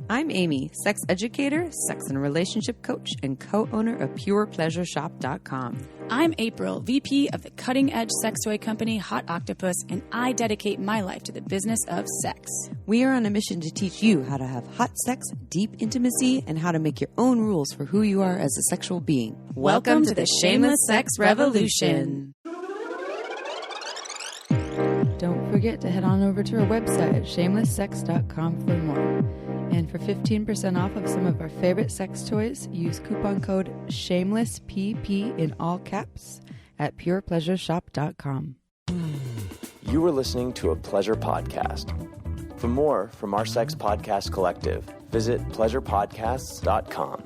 I'm Amy, sex educator, sex and relationship coach, and co-owner of PurePleasureShop.com. I'm April, VP of the cutting-edge sex toy company Hot Octopus, and I dedicate my life to the business of sex. We are on a mission to teach you how to have hot sex, deep intimacy, and how to make your own rules for who you are as a sexual being. Welcome to the Shameless Sex Revolution. Don't forget to head on over to our website at shamelesssex.com for more. And for 15% off of some of our favorite sex toys, use coupon code SHAMELESSPP in all caps at purepleasureshop.com. You are listening to a pleasure podcast. For more from our sex podcast collective, visit pleasurepodcasts.com.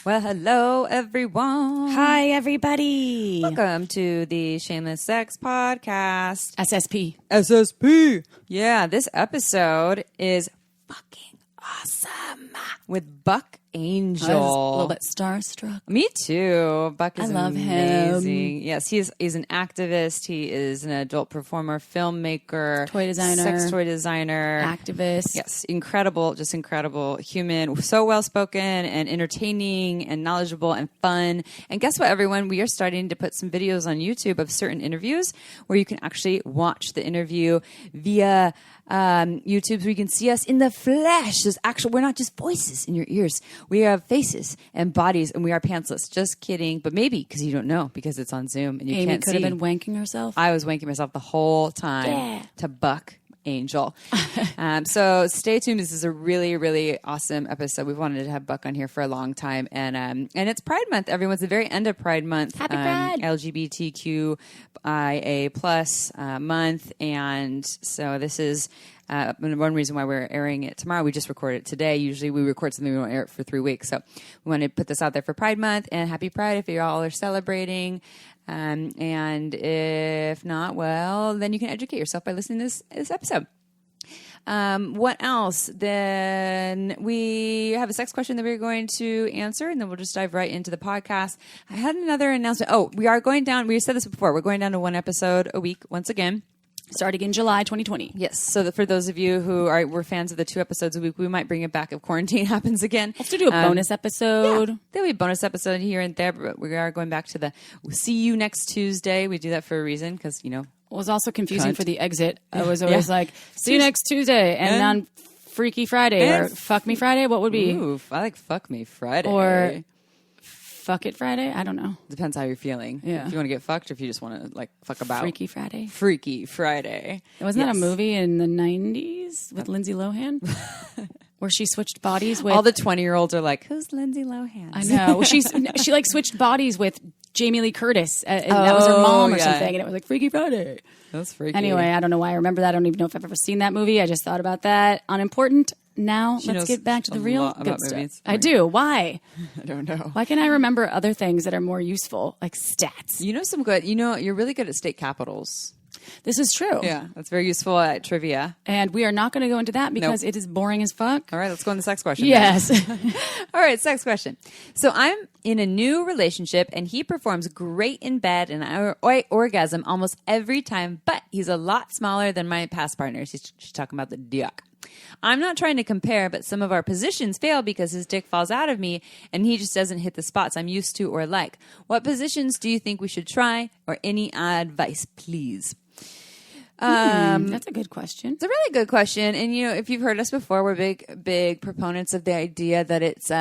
Well, hello, everyone. Hi, everybody. Welcome to the Shameless Sex Podcast. SSP. Yeah, this episode is fucking awesome with Buck Angel. I was a little bit starstruck. Me too. Buck is I love amazing. him. Yes, he's an activist. He is an adult performer, filmmaker, Toy designer, sex toy designer, activist. Yes, incredible, just incredible human. So well spoken and entertaining and knowledgeable and fun. And guess what, everyone? We are starting to put some videos on YouTube of certain interviews where you can actually watch the interview via YouTube, so you can see us in the flesh. There's actual, we're not just voices in your ears. We have faces and bodies, and we are pantsless. Just kidding, but maybe because you don't know, because it's on Zoom and you Amy can't see. could have been wanking herself. I was wanking myself the whole time to Buck Angel. So stay tuned. This is a really, really awesome episode. We've wanted to have Buck on here for a long time, and it's Pride Month. Everyone's the very end of Pride Month. Happy Pride. LGBTQIA plus month, and so this is one reason why we're airing it tomorrow. We just recorded it today. Usually we record something, we don't air it for 3 weeks. So we want to put this out there for Pride Month, and happy Pride if you all are celebrating. And if not, well, then you can educate yourself by listening to this episode. What else? Then we have a sex question that we're going to answer, and then we'll just dive right into the podcast. I had another announcement. Oh, we are going down. We said this before. We're going down to one episode a week once again. Starting in July 2020. Yes. So for those of you who were fans of the 2 episodes a week, we might bring it back if quarantine happens again. Let's do a bonus episode. Yeah, there'll be a bonus episode here and there, but we are going back to see you next Tuesday. We do that for a reason because, you know. It was also confusing for the exit. I was always like, see you next Tuesday. And on Freaky Friday or Fuck Me Friday. What would be? Ooh, I like Fuck Me Friday. Or Fuck It Friday? I don't know. Depends how you're feeling. Yeah. If you want to get fucked or if you just want to like fuck about. Freaky Friday. Freaky Friday. Wasn't that a movie in the 90s with Lindsay Lohan? Where she switched bodies with... All the 20-year-olds are like, who's Lindsay Lohan? I know. She like switched bodies with Jamie Lee Curtis. And that was her mom or something. And it was like Freaky Friday. That's freaky. Anyway, I don't know why I remember that. I don't even know if I've ever seen that movie. I just thought about that. Unimportant. Now, let's get back to the real good stuff. Movies. I do. Why? I don't know. Why can't I remember other things that are more useful, like stats? You know some good... You know, you're really good at state capitals. This is true. Yeah, that's very useful at trivia. And we are not going to go into that because it is boring as fuck. All right, let's go on the sex question. Yes. All right, sex question. So I'm in a new relationship, and he performs great in bed, and I orgasm almost every time, but he's a lot smaller than my past partners. She's talking about the dick. I'm not trying to compare, but some of our positions fail because his dick falls out of me and he just doesn't hit the spots I'm used to or like. What positions do you think we should try, or any advice, please? That's a good question. It's a really good question. And, you know, if you've heard us before, we're big proponents of the idea that it's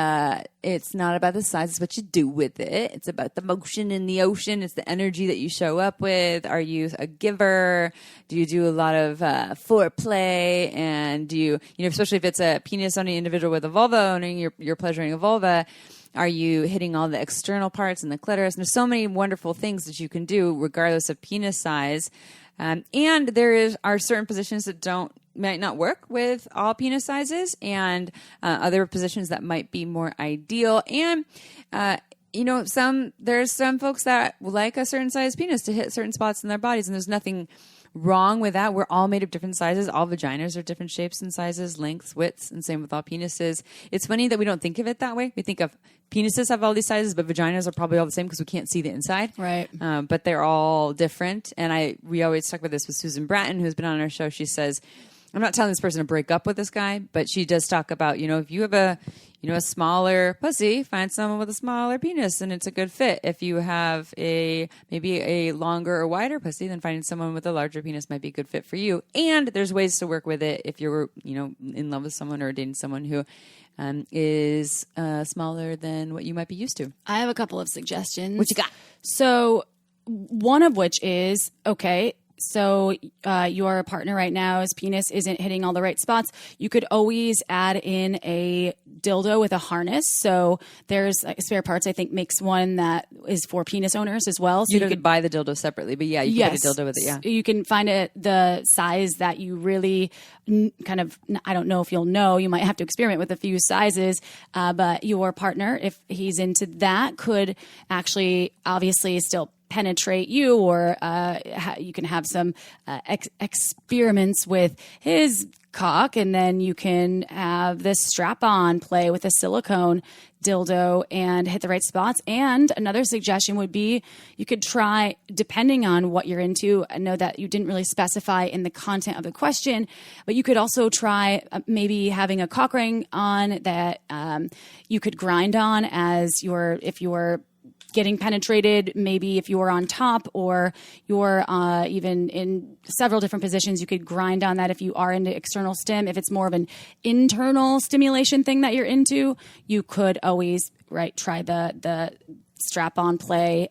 not about the size, it's what you do with it. It's about the motion in the ocean. It's the energy that you show up with. Are you a giver? Do you do a lot of foreplay? And do you know, especially if it's a penis-owning individual with a vulva owning, you're pleasuring a vulva. Are you hitting all the external parts and the clitoris? And there's so many wonderful things that you can do regardless of penis size. And there are certain positions that might not work with all penis sizes, and other positions that might be more ideal. And you know, there's some folks that like a certain size penis to hit certain spots in their bodies, and there's nothing wrong with that. We're all made of different sizes. All vaginas are different shapes and sizes, lengths, widths, and same with all penises. It's funny that we don't think of it that way. We think of penises have all these sizes, but vaginas are probably all the same because we can't see the inside. Right. But they're all different. And we always talk about this with Susan Bratton, who's been on our show. She says, I'm not telling this person to break up with this guy, but she does talk about, if you have a smaller pussy, find someone with a smaller penis and it's a good fit. If you have maybe a longer or wider pussy, then finding someone with a larger penis might be a good fit for you. And there's ways to work with it if you're, in love with someone or dating someone who is smaller than what you might be used to. I have a couple of suggestions. What you got? So one of which is, okay, so your partner right now, his penis isn't hitting all the right spots. You could always add in a dildo with a harness. So there's Spare Parts, I think, makes one that is for penis owners as well. So you could buy the dildo separately, but yeah, you can put a dildo with it, yeah. You can find the size that you really kind of, I don't know if you'll know, you might have to experiment with a few sizes, but your partner, if he's into that, could actually obviously still penetrate you, or you can have some experiments with his cock, and then you can have this strap-on play with a silicone dildo and hit the right spots. And another suggestion would be you could try, depending on what you're into, I know that you didn't really specify in the content of the question, but you could also try maybe having a cock ring on that you could grind on if you're getting penetrated, maybe if you're on top or you're even in several different positions, you could grind on that if you are into external stim. If it's more of an internal stimulation thing that you're into, you could always try the strap-on play,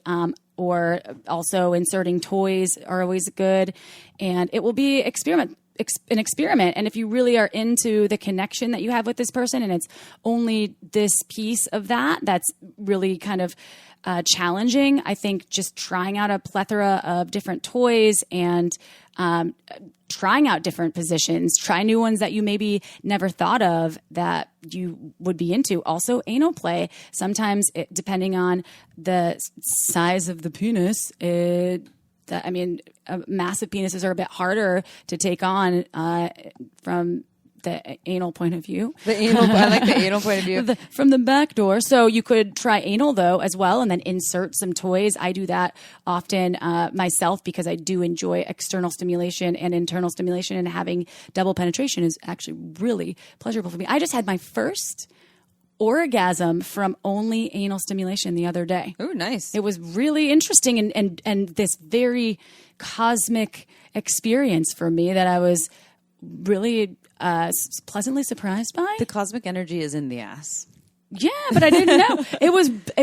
or also inserting toys are always good. And it will be an experiment. And if you really are into the connection that you have with this person and it's only this piece of that's really kind of challenging, I think just trying out a plethora of different toys and trying out different positions, try new ones that you maybe never thought of that you would be into. Also, anal play. Sometimes, depending on the size of the penis, massive penises are a bit harder to take on from the anal point of view. I like the anal point of view. From the back door. So you could try anal, though, as well, and then insert some toys. I do that often myself because I do enjoy external stimulation and internal stimulation, and having double penetration is actually really pleasurable for me. I just had my first orgasm from only anal stimulation the other day. Oh, nice. It was really interesting and this very cosmic experience for me that I was really pleasantly surprised by. The cosmic energy is in the ass. Yeah, but I didn't know. It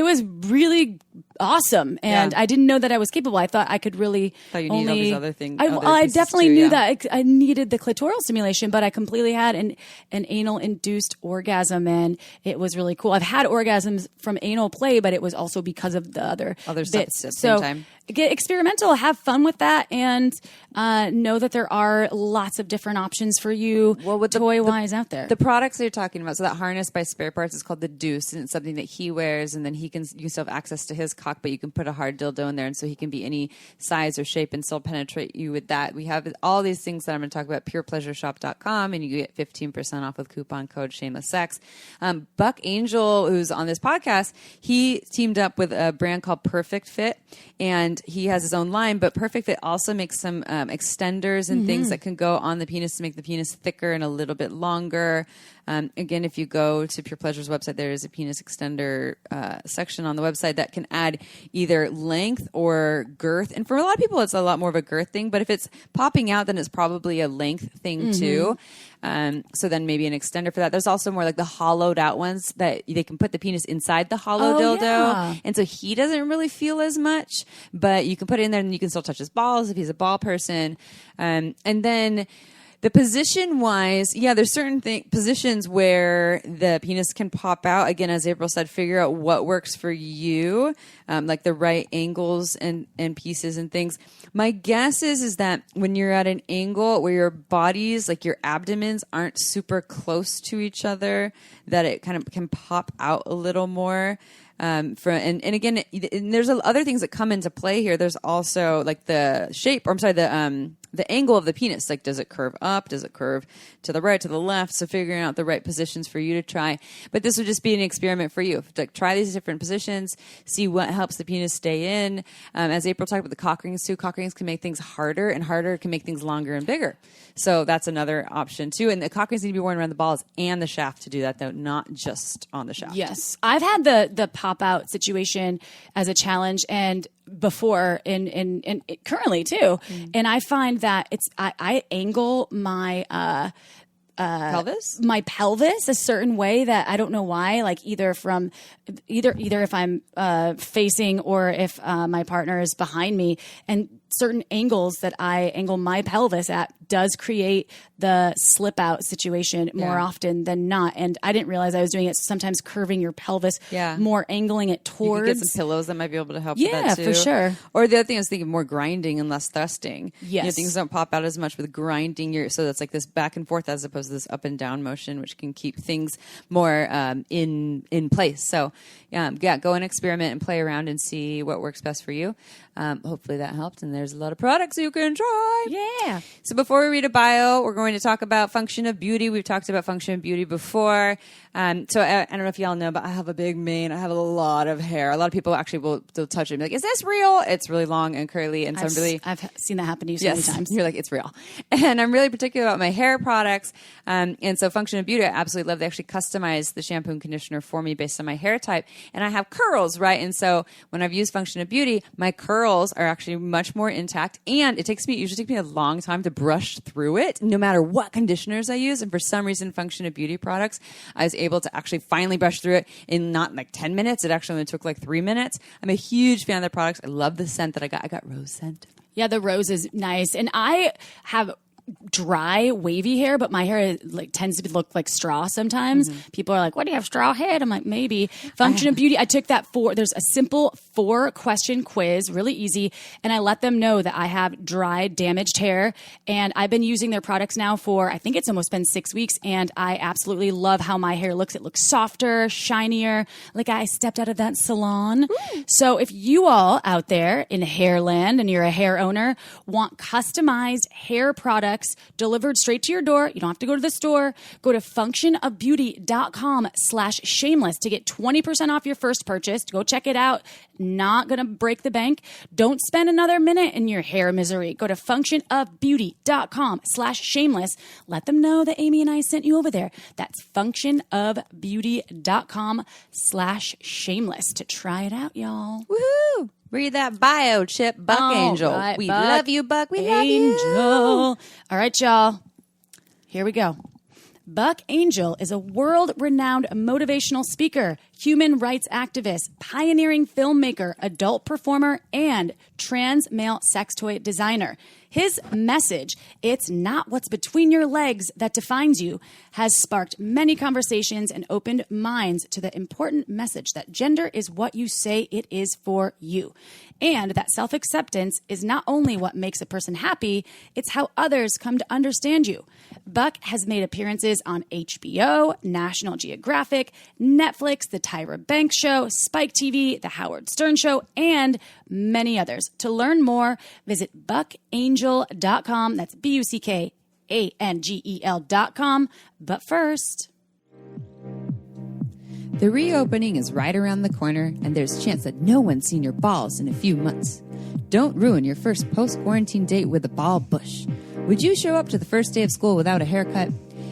was really awesome, and I didn't know that I was capable. I thought I could really. Thought you needed all these other things. I definitely knew that I needed the clitoral stimulation, but I completely had an anal induced orgasm, and it was really cool. I've had orgasms from anal play, but it was also because of the other stuff at the same time. Get experimental, have fun with that, and know that there are lots of different options for you toy-wise out there. The products that you're talking about, so that harness by Spare Parts is called the Deuce, and it's something that he wears, and then you still have access to his cock, but you can put a hard dildo in there, and so he can be any size or shape and still penetrate you with that. We have all these things that I'm going to talk about, purepleasureshop.com, and you get 15% off with coupon code shamelesssex. Buck Angel, who's on this podcast, he teamed up with a brand called Perfect Fit, and he has his own line, but Perfect Fit also makes some extenders and things that can go on the penis to make the penis thicker and a little bit longer. Again, if you go to Pure Pleasure's website, there is a penis extender section on the website that can add either length or girth. And for a lot of people, it's a lot more of a girth thing. But if it's popping out, then it's probably a length thing too. So then maybe an extender for that. There's also more like the hollowed out ones that they can put the penis inside the hollow dildo. Yeah. And so he doesn't really feel as much, but you can put it in there and you can still touch his balls if he's a ball person. And then the position wise, there's certain positions where the penis can pop out. Again, as April said, figure out what works for you, like the right angles and pieces and things. My guess is that when you're at an angle where your bodies, like your abdomens, aren't super close to each other, that it kind of can pop out a little more. And again, and there's other things that come into play here. There's also like the shape, or I'm sorry, the angle of the penis. Like, does it curve up? Does it curve to the right, to the left? So figuring out the right positions for you to try. But this would just be an experiment for you. Like, try these different positions, see what helps the penis stay in. As April talked about the cock rings too, cock rings can make things harder, and harder can make things longer and bigger. So that's another option too. And the cock rings need to be worn around the balls and the shaft to do that, though, not just on the shaft. Yes. I've had the pop out situation as a challenge, and before and currently too. And I find that I angle my my pelvis a certain way that I don't know why, like either if I'm facing or if my partner is behind me, and certain angles that I angle my pelvis at does create the slip out situation more often than not. And I didn't realize I was doing it. Sometimes curving your pelvis, more angling it towards. You can get some pillows that might be able to help with that too. Yeah, for sure. Or the other thing I was thinking, more grinding and less thrusting. Yes. Things don't pop out as much with grinding so that's like this back and forth as opposed to this up and down motion, which can keep things more in place. So go and experiment and play around and see what works best for you. Hopefully that helped. And there's a lot of products you can try. Yeah. So before we read a bio, we're going to talk about function of beauty. We've talked about function of beauty before. So I don't know if y'all know, but I have a big mane. I have a lot of hair. A lot of people actually they'll touch it and be like, is this real? It's really long and curly. And so I've seen that happen to you so many times. You're like, it's real. And I'm really particular about my hair products. And so function of beauty, I absolutely love. They actually customize the shampoo and conditioner for me based on my hair type. And I have curls, right? And so when I've used function of beauty, my curls are actually much more intact. And it usually takes me a long time to brush through it, no matter what conditioners I use. And for some reason, function of beauty products, I was able to actually finally brush through it in not like 10 minutes. It actually only took like 3 minutes. I'm a huge fan of their products. I love the scent that I got. I got rose scent. Yeah, the rose is nice. And I have dry, wavy hair, but my hair tends to look like straw sometimes. People are like, what do you have, straw head? I'm like, maybe. Function of beauty, I took that there's a simple 4-question quiz, really easy, and I let them know that I have dry, damaged hair, and I've been using their products now for, I think it's almost been 6 weeks, and I absolutely love how my hair looks. It looks softer, shinier, like I stepped out of that salon. So if you all out there in hairland and you're a hair owner, want customized hair products delivered straight to your door, you don't have to go to the store. Go to functionofbeauty.com/shameless to get 20% off your first purchase. Go check it out. Not going to break the bank. Don't spend another minute in your hair misery. Go to functionofbeauty.com/shameless. Let them know that Amy and I sent you over there. That's functionofbeauty.com/shameless to try it out, y'all. Woohoo! Read that bio, Chip. Buck Angel. Right, we Buck love you, Buck. We love Angel. you. All right, y'all. Here we go. Buck Angel is a world-renowned motivational speaker, human rights activist, pioneering filmmaker, adult performer, and trans-male sex toy designer. His message, "It's not what's between your legs that defines you," has sparked many conversations and opened minds to the important message that gender is what you say it is for you. And that self-acceptance is not only what makes a person happy, it's how others come to understand you. Buck has made appearances on HBO, National Geographic, Netflix, The Tyra Banks Show, Spike TV, The Howard Stern Show, and many others. To learn more, visit buckangel.com. That's BUCKANGEL.com. But first... The reopening is right around the corner, and there's a chance that no one's seen your balls in a few months. Don't ruin your first post-quarantine date with a ball bush. Would you show up to the first day of school without a haircut?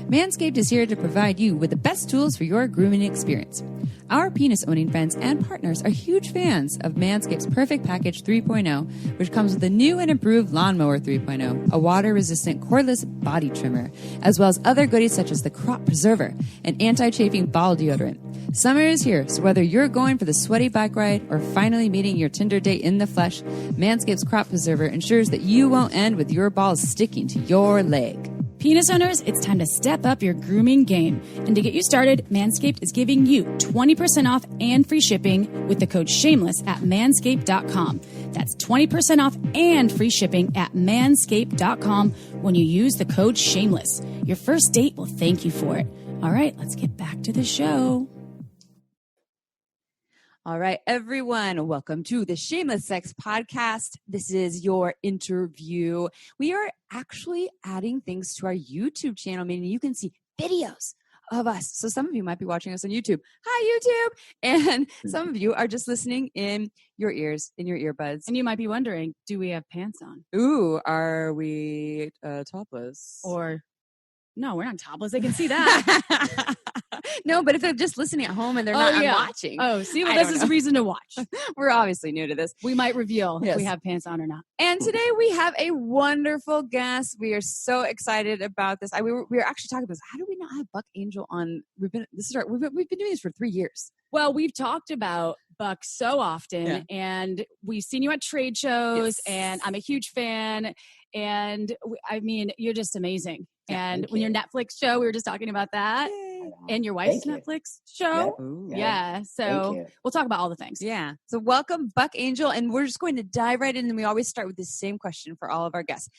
Manscaped is here to provide you with the best tools for your grooming experience. Our penis-owning friends and partners are huge fans of Manscaped's Perfect Package 3.0, which comes with a new and improved Lawnmower 3.0, a water-resistant cordless body trimmer, as well as other goodies such as the Crop Preserver, an anti-chafing ball deodorant. Summer is here, so whether you're going for the sweaty bike ride or finally meeting your Tinder date in the flesh, Manscaped's Crop Preserver ensures that you won't end with your balls sticking to your leg. Penis owners, it's time to step up your grooming game. And to get you started, Manscaped is giving you 20% off and free shipping with the code SHAMELESS at manscaped.com. That's 20% off and free shipping at manscaped.com when you use the code SHAMELESS. Your first date will thank you for it. All right, let's get back to the show. All right, everyone, welcome to the Shameless Sex Podcast. This is your interview. We are actually adding things to our YouTube channel, meaning you can see videos of us. So some of you might be watching us on YouTube. Hi, YouTube. And some of you are just listening in your ears, in your earbuds. And you might be wondering, do we have pants on? Ooh, are we topless? Or, no, we're not topless. They can see that. No, but if they're just listening at home and they're not watching. Oh, see, well, this is a reason to watch. We're obviously new to this. We might reveal if we have pants on or not. And today we have a wonderful guest. We are so excited about this. We were actually talking about this. How do we not have Buck Angel on? We've been doing this for 3 years. Well, we've talked about Buck so often, and we've seen you at trade shows, and I'm a huge fan. And I mean, you're just amazing. And when your Netflix show, we were just talking about that. And your wife's Netflix show. Yeah. So we'll talk about all the things. Yeah. So welcome, Buck Angel. And we're just going to dive right in. And we always start with the same question for all of our guests.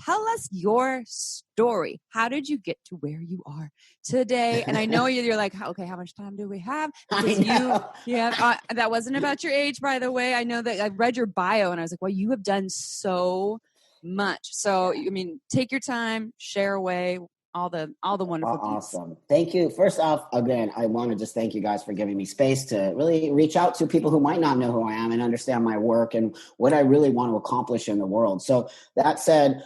Tell us your story. How did you get to where you are today? And I know you're like, okay, how much time do we have? That wasn't about your age, by the way. I know that I read your bio and I was like, well, you have done so much. So, I mean, take your time, share away. All the wonderful pieces. Awesome. Thank you. First off, again, I want to just thank you guys for giving me space to really reach out to people who might not know who I am and understand my work and what I really want to accomplish in the world. So that said,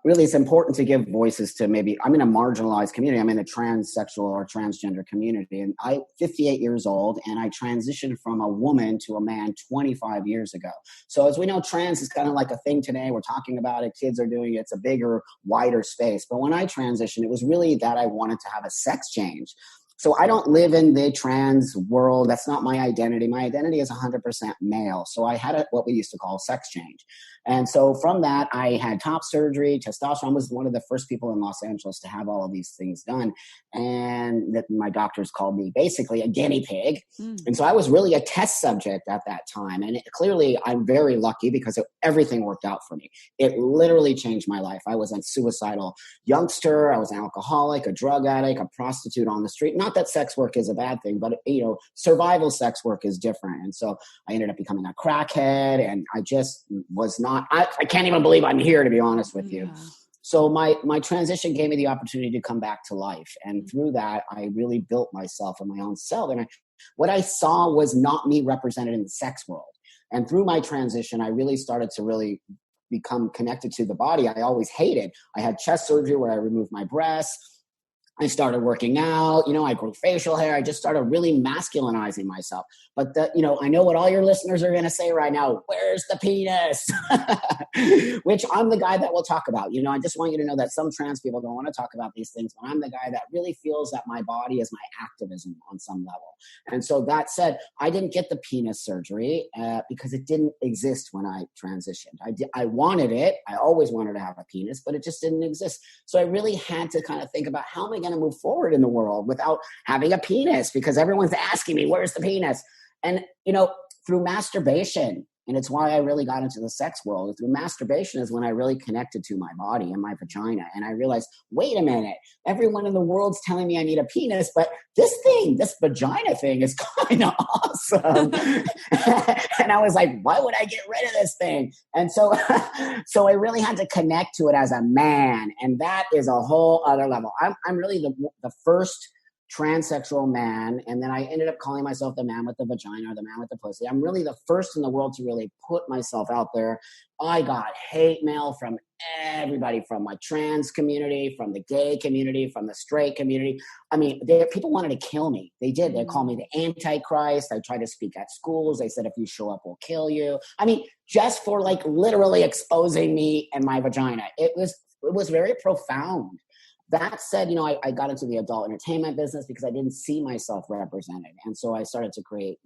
really it's important to give voices to I'm in a marginalized community. I'm in the transsexual or transgender community. And I'm 58 years old and I transitioned from a woman to a man 25 years ago. So as we know, trans is kind of like a thing today. We're talking about it. Kids are doing it. It's a bigger, wider space. But when I transitioned, it was really that I wanted to have a sex change. So I don't live in the trans world. That's not my identity. My identity is 100% male. So I had what we used to call sex change. And so from that, I had top surgery. Testosterone was one of the first people in Los Angeles to have all of these things done. And that my doctors called me basically a guinea pig. And so I was really a test subject at that time. And clearly I'm very lucky because everything worked out for me. It literally changed my life. I was a suicidal youngster. I was an alcoholic, a drug addict, a prostitute on the street. Not that sex work is a bad thing, but survival sex work is different. And so I ended up becoming a crackhead and I just was not, I can't even believe I'm here, to be honest with you. So my transition gave me the opportunity to come back to life. And through that, I really built myself and my own self. And what I saw was not me represented in the sex world. And through my transition, I really started to really become connected to the body I always hated. I had chest surgery where I removed my breasts. I started working out, I grew facial hair. I just started really masculinizing myself. But, I know what all your listeners are going to say right now. Where's the penis? Which I'm the guy that will talk about. I just want you to know that some trans people don't want to talk about these things, but I'm the guy that really feels that my body is my activism on some level. And so that said, I didn't get the penis surgery because it didn't exist when I transitioned. I wanted it. I always wanted to have a penis, but it just didn't exist. So I really had to kind of think about how am I going to move forward in the world without having a penis, because everyone's asking me, where's the penis? And, through masturbation, and it's why I really got into the sex world. Through masturbation is when I really connected to my body and my vagina. And I realized, wait a minute, everyone in the world's telling me I need a penis, but this vagina thing is kind of awesome. And I was like, why would I get rid of this thing? And so I really had to connect to it as a man. And that is a whole other level. I'm really the first transsexual man, and then I ended up calling myself the man with the vagina or the man with the pussy. I'm really the first in the world to really put myself out there. I got hate mail from everybody, from my trans community, from the gay community, from the straight community. I mean, people wanted to kill me. They did. They called me the Antichrist. I tried to speak at schools. They said, if you show up, we'll kill you. I mean, just for literally exposing me and my vagina. It was very profound. That said, I got into the adult entertainment business because I didn't see myself represented. And so I started to create,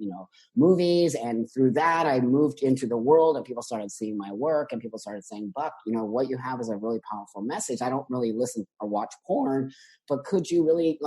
movies. And through that, I moved into the world and people started seeing my work and people started saying, Buck, what you have is a really powerful message. I don't really listen or watch porn, but could you really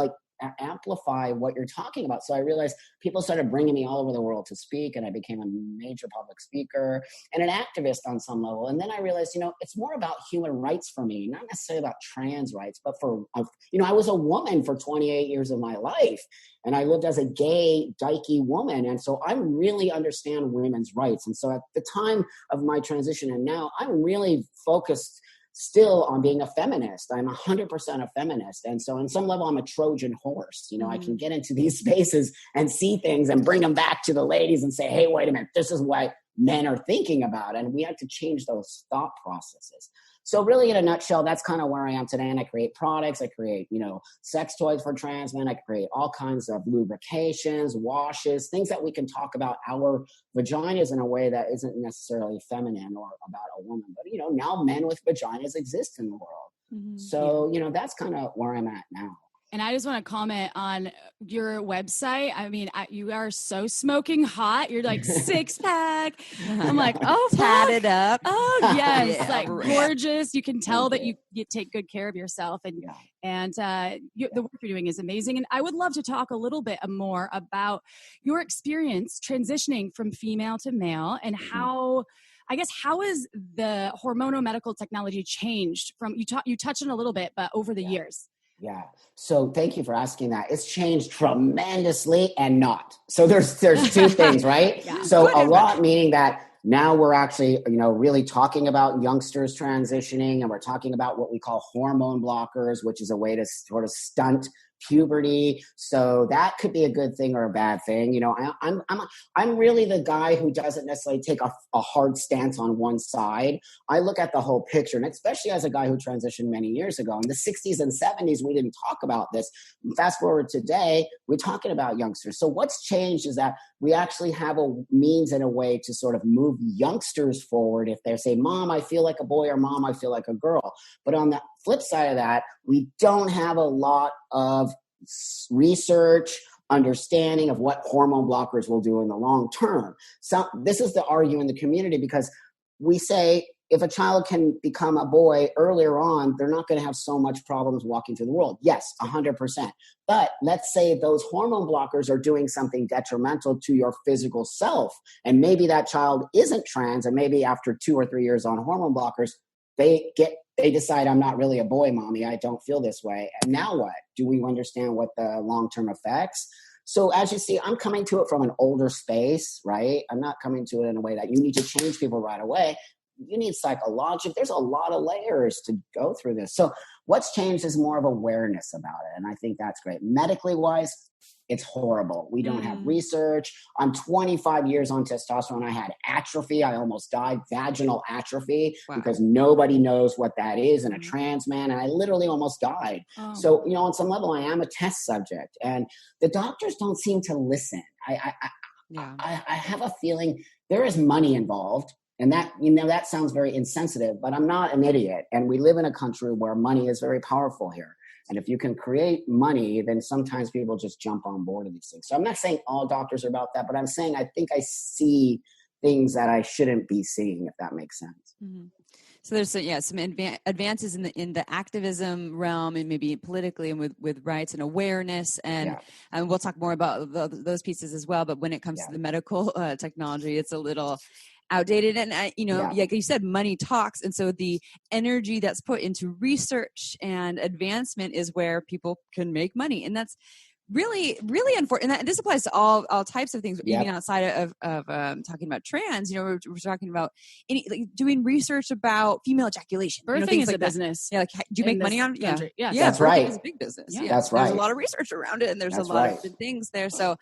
amplify what you're talking about. So I realized people started bringing me all over the world to speak, and I became a major public speaker and an activist on some level. And then I realized, it's more about human rights for me, not necessarily about trans rights, but I was a woman for 28 years of my life, and I lived as a gay, dykey woman. And so I really understand women's rights. And so at the time of my transition and now, I'm really focused still on being a feminist. I'm 100% a feminist. And so on some level, I'm a Trojan horse. I can get into these spaces and see things and bring them back to the ladies and say, hey, wait a minute, this is what men are thinking about. And we have to change those thought processes. So really, in a nutshell, that's kind of where I am today. And I create products. I create, sex toys for trans men. I create all kinds of lubrications, washes, things that we can talk about our vaginas in a way that isn't necessarily feminine or about a woman. But, now men with vaginas exist in the world. Mm-hmm. So, that's kind of where I'm at now. And I just want to comment on your website. I mean, you are so smoking hot. You're like 6-pack. I'm like, oh, tatted up. Oh, yes. Like gorgeous. You can tell that you take good care of yourself. And the work you're doing is amazing. And I would love to talk a little bit more about your experience transitioning from female to male and how has the hormonal medical technology changed from, you touched on a little bit, but over the years? Yeah. So thank you for asking that. It's changed tremendously and not. So there's two things, right? Yeah. So a lot, meaning that now we're actually, really talking about youngsters transitioning, and we're talking about what we call hormone blockers, which is a way to sort of stunt puberty. So that could be a good thing or a bad thing. I'm really the guy who doesn't necessarily take a hard stance on one side. I look at the whole picture, and especially as a guy who transitioned many years ago. In the 60s and 70s, we didn't talk about this. Fast forward today, we're talking about youngsters. So what's changed is that we actually have a means and a way to sort of move youngsters forward if they say, Mom, I feel like a boy, or Mom, I feel like a girl. But on the flip side of that, we don't have a lot of research, understanding of what hormone blockers will do in the long term. So this is the argument in the community, because we say if a child can become a boy earlier on, they're not going to have so much problems walking through the world. Yes, 100%. But let's say those hormone blockers are doing something detrimental to your physical self. And maybe that child isn't trans, and maybe after 2 or 3 years on hormone blockers, they decide, I'm not really a boy, Mommy. I don't feel this way. And now what? Do we understand what the long-term effects? So as you see, I'm coming to it from an older space, right? I'm not coming to it in a way that you need to change people right away. You need psychological. There's a lot of layers to go through this. So what's changed is more of awareness about it. And I think that's great. Medically wise, it's horrible. We don't have research. I'm 25 years on testosterone. I had atrophy. I almost died, vaginal atrophy, because nobody knows what that is in a trans man. And I literally almost died. Oh. So, on some level, I am a test subject, and the doctors don't seem to listen. I have a feeling there is money involved. And that, that sounds very insensitive, but I'm not an idiot. And we live in a country where money is very powerful here. And if you can create money, then sometimes people just jump on board of these things. So I'm not saying all doctors are about that, but I'm saying I think I see things that I shouldn't be seeing, if that makes sense. Mm-hmm. So there's some advances in the activism realm, and maybe politically, and with rights and awareness, and we'll talk more about those pieces as well. But when it comes to the medical technology, it's a little outdated. And, like you said, money talks. And so the energy that's put into research and advancement is where people can make money. And that's really, really unfortunate. And this applies to all types of things, even outside of talking about trans. We're talking about doing research about female ejaculation. Birthing is a business. Yeah, do you make money on it? Yeah, that's right. It's a big business. Yeah, that's right. There's a lot of research around it, and there's a lot of different things there. So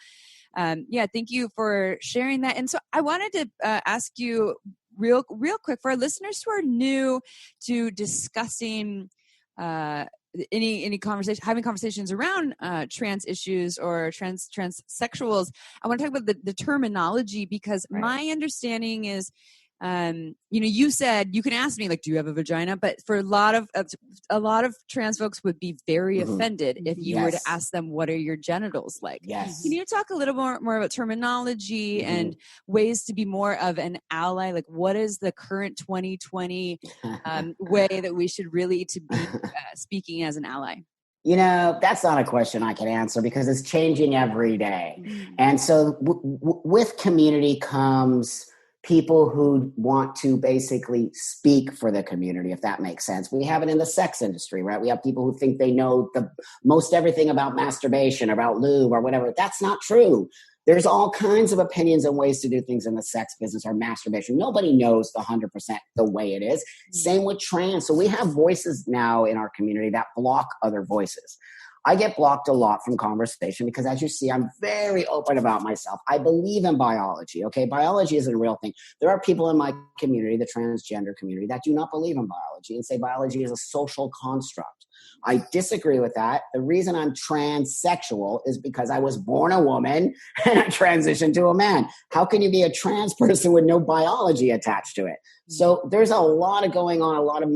thank you for sharing that. And so I wanted to ask you real quick, for our listeners who are new to discussing any conversation, having conversations around trans issues or transsexuals, I want to talk about the terminology, because my understanding is, you said, you can ask me, like, do you have a vagina? But for a lot of trans folks would be very offended if you were to ask them, what are your genitals like? Yes. Can you talk a little more about terminology and ways to be more of an ally? Like, what is the current 2020 way that we should really to be speaking as an ally? That's not a question I can answer because it's changing every day. And so with community comes people who want to basically speak for the community, if that makes sense. We have it in the sex industry, right? We have people who think they know the most everything about masturbation, about lube or whatever. That's not true. There's all kinds of opinions and ways to do things in the sex business or masturbation. Nobody knows the 100% the way it is. Same with trans. So we have voices now in our community that block other voices. I get blocked a lot from conversation because, as you see, I'm very open about myself. I believe in biology, okay? Biology isn't a real thing. There are people in my community, the transgender community, that do not believe in biology and say biology is a social construct. I disagree with that. The reason I'm transsexual is because I was born a woman and I transitioned to a man. How can you be a trans person with no biology attached to it? So there's a lot of going on, a lot of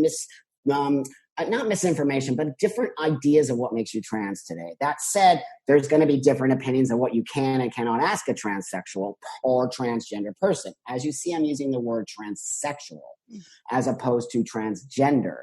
not misinformation, but different ideas of what makes you trans today. That said, there's going to be different opinions of what you can and cannot ask a transsexual or transgender person. As you see, I'm using the word transsexual as opposed to transgender.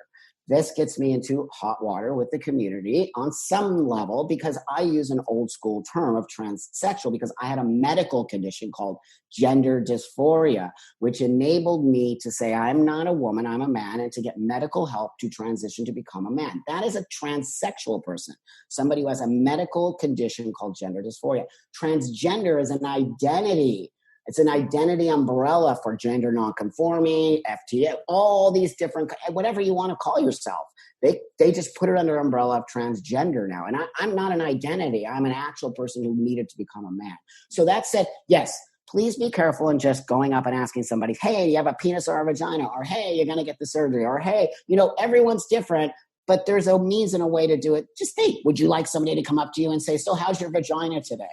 This gets me into hot water with the community on some level because I use an old school term of transsexual because I had a medical condition called gender dysphoria, which enabled me to say I'm not a woman, I'm a man, and to get medical help to transition to become a man. That is a transsexual person, somebody who has a medical condition called gender dysphoria. Transgender is an identity. It's an identity umbrella for gender nonconforming, FTA, all these different, whatever you want to call yourself. They just put it under umbrella of transgender now. And I'm not an identity. I'm an actual person who needed to become a man. So that said, yes, please be careful in just going up and asking somebody, hey, you have a penis or a vagina? Or hey, you're going to get the surgery? Or hey, everyone's different, but there's a means and a way to do it. Just think, would you like somebody to come up to you and say, so how's your vagina today?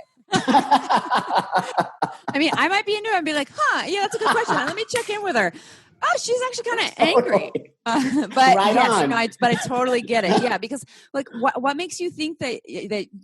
I mean, I might be into it and be like, yeah, that's a good question. Let me check in with her. Oh, she's actually kind of angry. But right yes, on. but I totally get it. Yeah, because like what makes you think that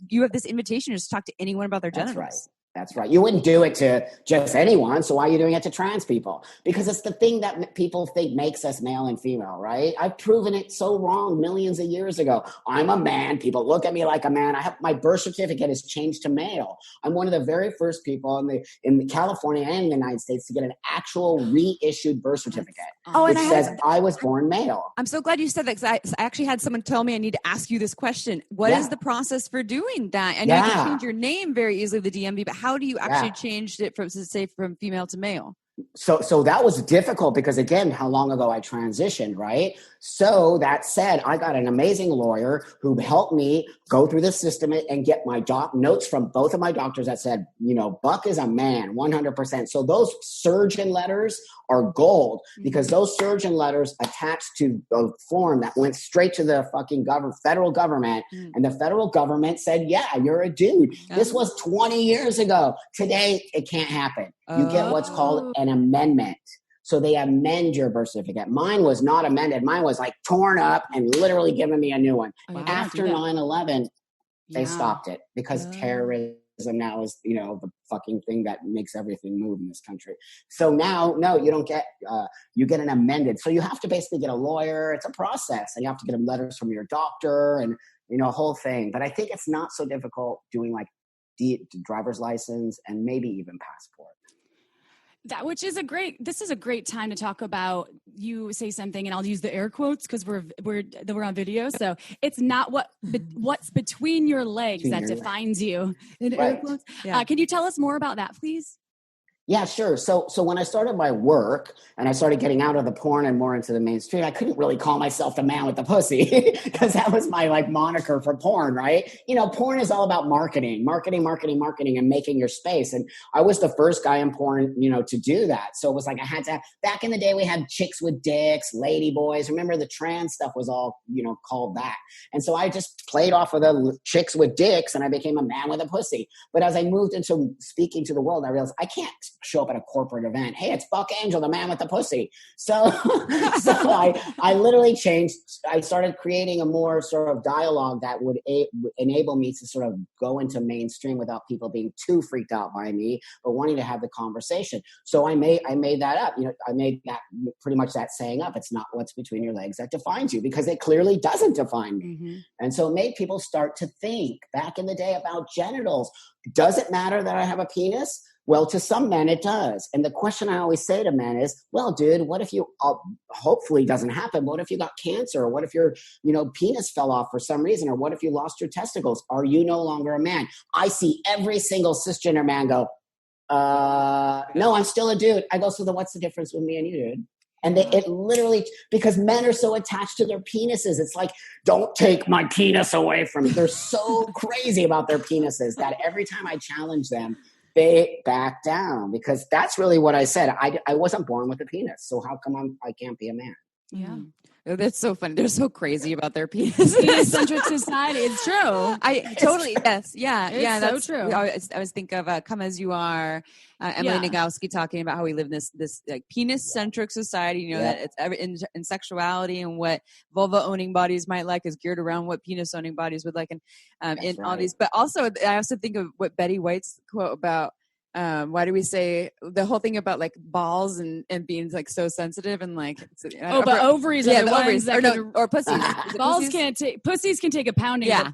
you have this invitation to just talk to anyone about their genitals? That's right. That's right. You wouldn't do it to just anyone. So why are you doing it to trans people? Because it's the thing that people think makes us male and female, right? I've proven it so wrong millions of years ago. I'm a man. People look at me like a man. My birth certificate is changed to male. I'm one of the very first people in California and in the United States to get an actual reissued birth certificate, which says I was born male. I'm so glad you said that because I actually had someone tell me I need to ask you this question. What is the process for doing that? I know you can change your name very easily with the DMV, but how do you actually change it from female to male? So that was difficult because, again, how long ago I transitioned, right? So that said, I got an amazing lawyer who helped me go through the system and get my notes from both of my doctors that said, Buck is a man, 100%. So those surgeon letters are gold because those surgeon letters attached to a form that went straight to the fucking federal government. And the federal government said, yeah, you're a dude. This was 20 years ago. Today, it can't happen. You get what's called an amendment. So they amend your birth certificate. Mine was not amended. Mine was like torn up and literally given me a new one. After 9/11, they stopped it because terrorism now is, the fucking thing that makes everything move in this country. So now, no, you don't get, you get an amended. So you have to basically get a lawyer. It's a process and you have to get letters from your doctor and, a whole thing. But I think it's not so difficult doing like driver's license and maybe even passport. This is a great time to talk about, you say something and I'll use the air quotes because we're on video. So it's not what's between your legs that defines you in air quotes. Yeah. Can you tell us more about that, please? Yeah, sure. So when I started my work and I started getting out of the porn and more into the mainstream, I couldn't really call myself the man with the pussy because that was my moniker for porn, right? Porn is all about marketing and making your space. And I was the first guy in porn, to do that. So it was like I had to, back in the day, we had chicks with dicks, lady boys. Remember the trans stuff was all, called that. And so I just played off of the chicks with dicks and I became a man with a pussy. But as I moved into speaking to the world, I realized I can't show up at a corporate event. Hey, it's Buck Angel, the man with the pussy. So I literally changed. I started creating a more sort of dialogue that would enable me to sort of go into mainstream without people being too freaked out by me, but wanting to have the conversation. So I made that up. I made that pretty much that saying up. It's not what's between your legs that defines you, because it clearly doesn't define me. Mm-hmm. And so it made people start to think back in the day about genitals. Does it matter that I have a penis? Well, to some men, it does. And the question I always say to men is, well, dude, what if you, hopefully doesn't happen, what if you got cancer? Or what if your, penis fell off for some reason? Or what if you lost your testicles? Are you no longer a man? I see every single cisgender man go, no, I'm still a dude. I go, so then what's the difference with me and you, dude? And it literally, because men are so attached to their penises, it's like, don't take my penis away from me. They're so crazy about their penises that every time I challenge them, they back down, because that's really what I said. I wasn't born with a penis. So how come I can't be a man? Yeah. Oh, that's so funny. They're so crazy about their penises. Penis-centric society. It's true. Yes. Yeah. It's That's so true. I always think of Come As You Are, Emily Nagoski talking about how we live in this like penis-centric society, that it's in sexuality, and what vulva-owning bodies might like is geared around what penis-owning bodies would like. And in all these, but also I also think of what Betty White's quote about, why do we say the whole thing about like balls and being like so sensitive and like but ovaries are the ones that or pussies. Balls can't take, pussies can take a pounding. Yeah.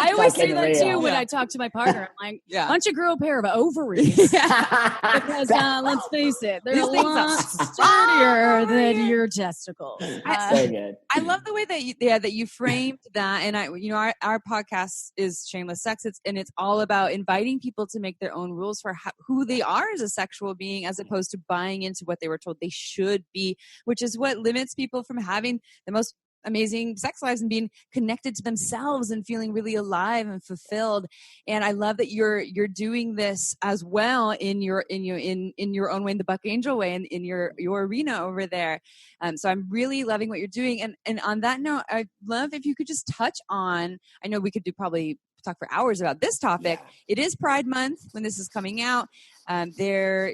I always say that too when I talk to my partner. I'm like, why don't you grow a pair of ovaries? Because let's face it, they're a lot sturdier than your testicles. So good. I love the way that you framed that, and our podcast is Shameless Sex, and it's all about inviting people to make their own rules for who they are as a sexual being, as opposed to buying into what they were told they should be, which is what limits people from having the most amazing sex lives and being connected to themselves and feeling really alive and fulfilled. And I love that you're doing this as well in your own way, in the Buck Angel way, and in your arena over there. So I'm really loving what you're doing. And on that note, I'd love if you could just touch on, I know we could probably talk for hours about this topic. Yeah. It is Pride Month when this is coming out. There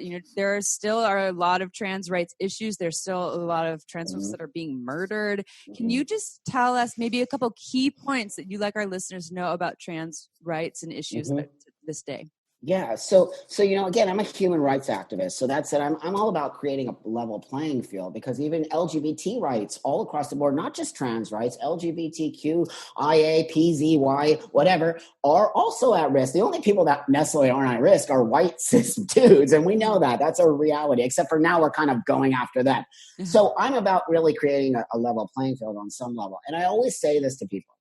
still are a lot of trans rights issues. There's still a lot of trans folks that are being murdered. Can you just tell us maybe a couple key points that you'd like our listeners to know about trans rights and issues this day? Yeah. So, again, I'm a human rights activist. So that said, I'm all about creating a level playing field, because even LGBT rights all across the board, not just trans rights, LGBTQ, IA, PZY, whatever, are also at risk. The only people that necessarily aren't at risk are white cis dudes. And we know that. That's a reality, except for now we're kind of going after that. Mm-hmm. So I'm about really creating a level playing field on some level. And I always say this to people.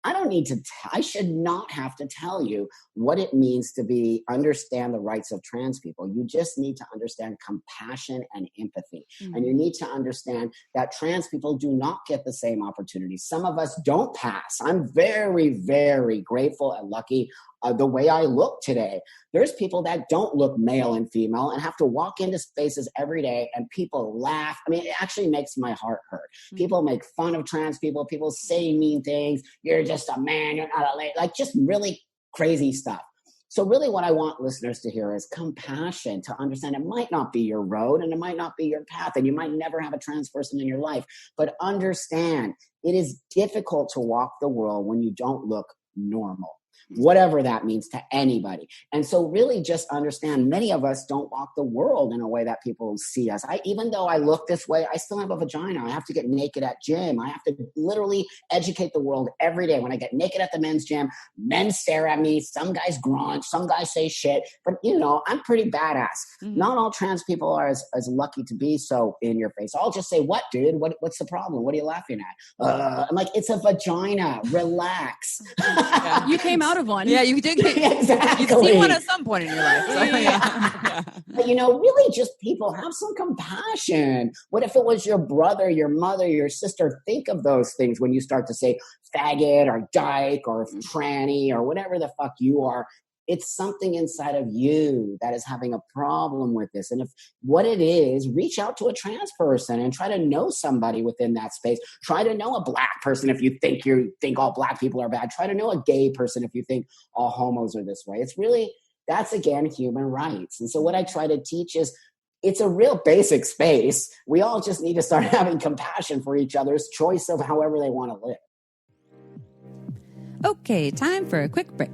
I should not have to tell you what it means to understand the rights of trans people. You just need to understand compassion and empathy. Mm-hmm. And you need to understand that trans people do not get the same opportunities. Some of us don't pass. I'm very, very grateful and lucky the way I look today. There's people that don't look male and female and have to walk into spaces every day and people laugh. I mean, it actually makes my heart hurt. Mm-hmm. People make fun of trans people. People say mean things. You're just a man. You're not a lady. Like just really crazy stuff. So really what I want listeners to hear is compassion, to understand it might not be your road and it might not be your path and you might never have a trans person in your life, but understand it is difficult to walk the world when you don't look normal. Whatever that means to anybody. And so really just understand many of us don't walk the world in a way that people see us. Even though I look this way, I still have a vagina. I have to get naked at gym. I have to literally educate the world every day. When I get naked at the men's gym, men stare at me. Some guys grunt. Some guys say shit. But, I'm pretty badass. Mm-hmm. Not all trans people are as lucky to be so in your face. I'll just say, what, dude? What's the problem? What are you laughing at? I'm like, it's a vagina. Relax. Yeah. You came out of one. Yeah, you did. Exactly. You've seen one at some point in your life. So, yeah. But, really just people have some compassion. What if it was your brother, your mother, your sister? Think of those things when you start to say faggot or dyke or tranny or whatever the fuck you are. It's something inside of you that is having a problem with this. And if what it is, reach out to a trans person and try to know somebody within that space. Try to know a black person if you think all black people are bad. Try to know a gay person if you think all homos are this way. It's really That's, again, human rights. And so what I try to teach is it's a real basic space. We all just need to start having compassion for each other's choice of however they want to live. Okay, time for a quick break.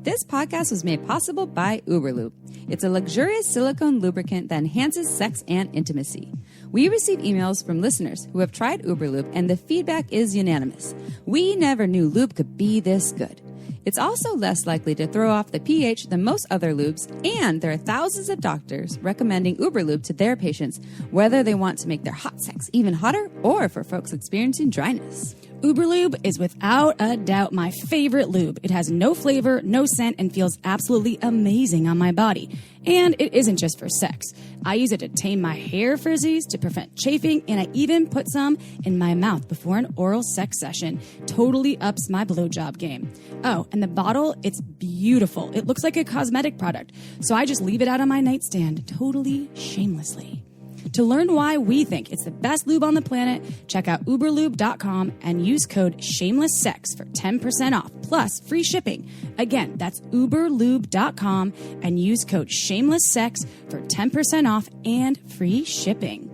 This podcast was made possible by Uberlube. It's a luxurious silicone lubricant that enhances sex and intimacy. We receive emails from listeners who have tried Uberlube, and the feedback is unanimous. We never knew lube could be this good. It's also less likely to throw off the pH than most other lubes, and there are thousands of doctors recommending Uberlube to their patients, whether they want to make their hot sex even hotter or for folks experiencing dryness. Uberlube is without a doubt my favorite lube. It has no flavor, no scent, and feels absolutely amazing on my body. And it isn't just for sex. I use it to tame my hair frizzies, to prevent chafing, and I even put some in my mouth before an oral sex session. Totally ups my blowjob game. Oh, and the bottle, it's beautiful. It looks like a cosmetic product, so I just leave it out on my nightstand, totally shamelessly. To learn why we think it's the best lube on the planet, check out uberlube.com and use code SHAMELESSSEX for 10% off, plus free shipping. Again, that's uberlube.com and use code SHAMELESSSEX for 10% off and free shipping.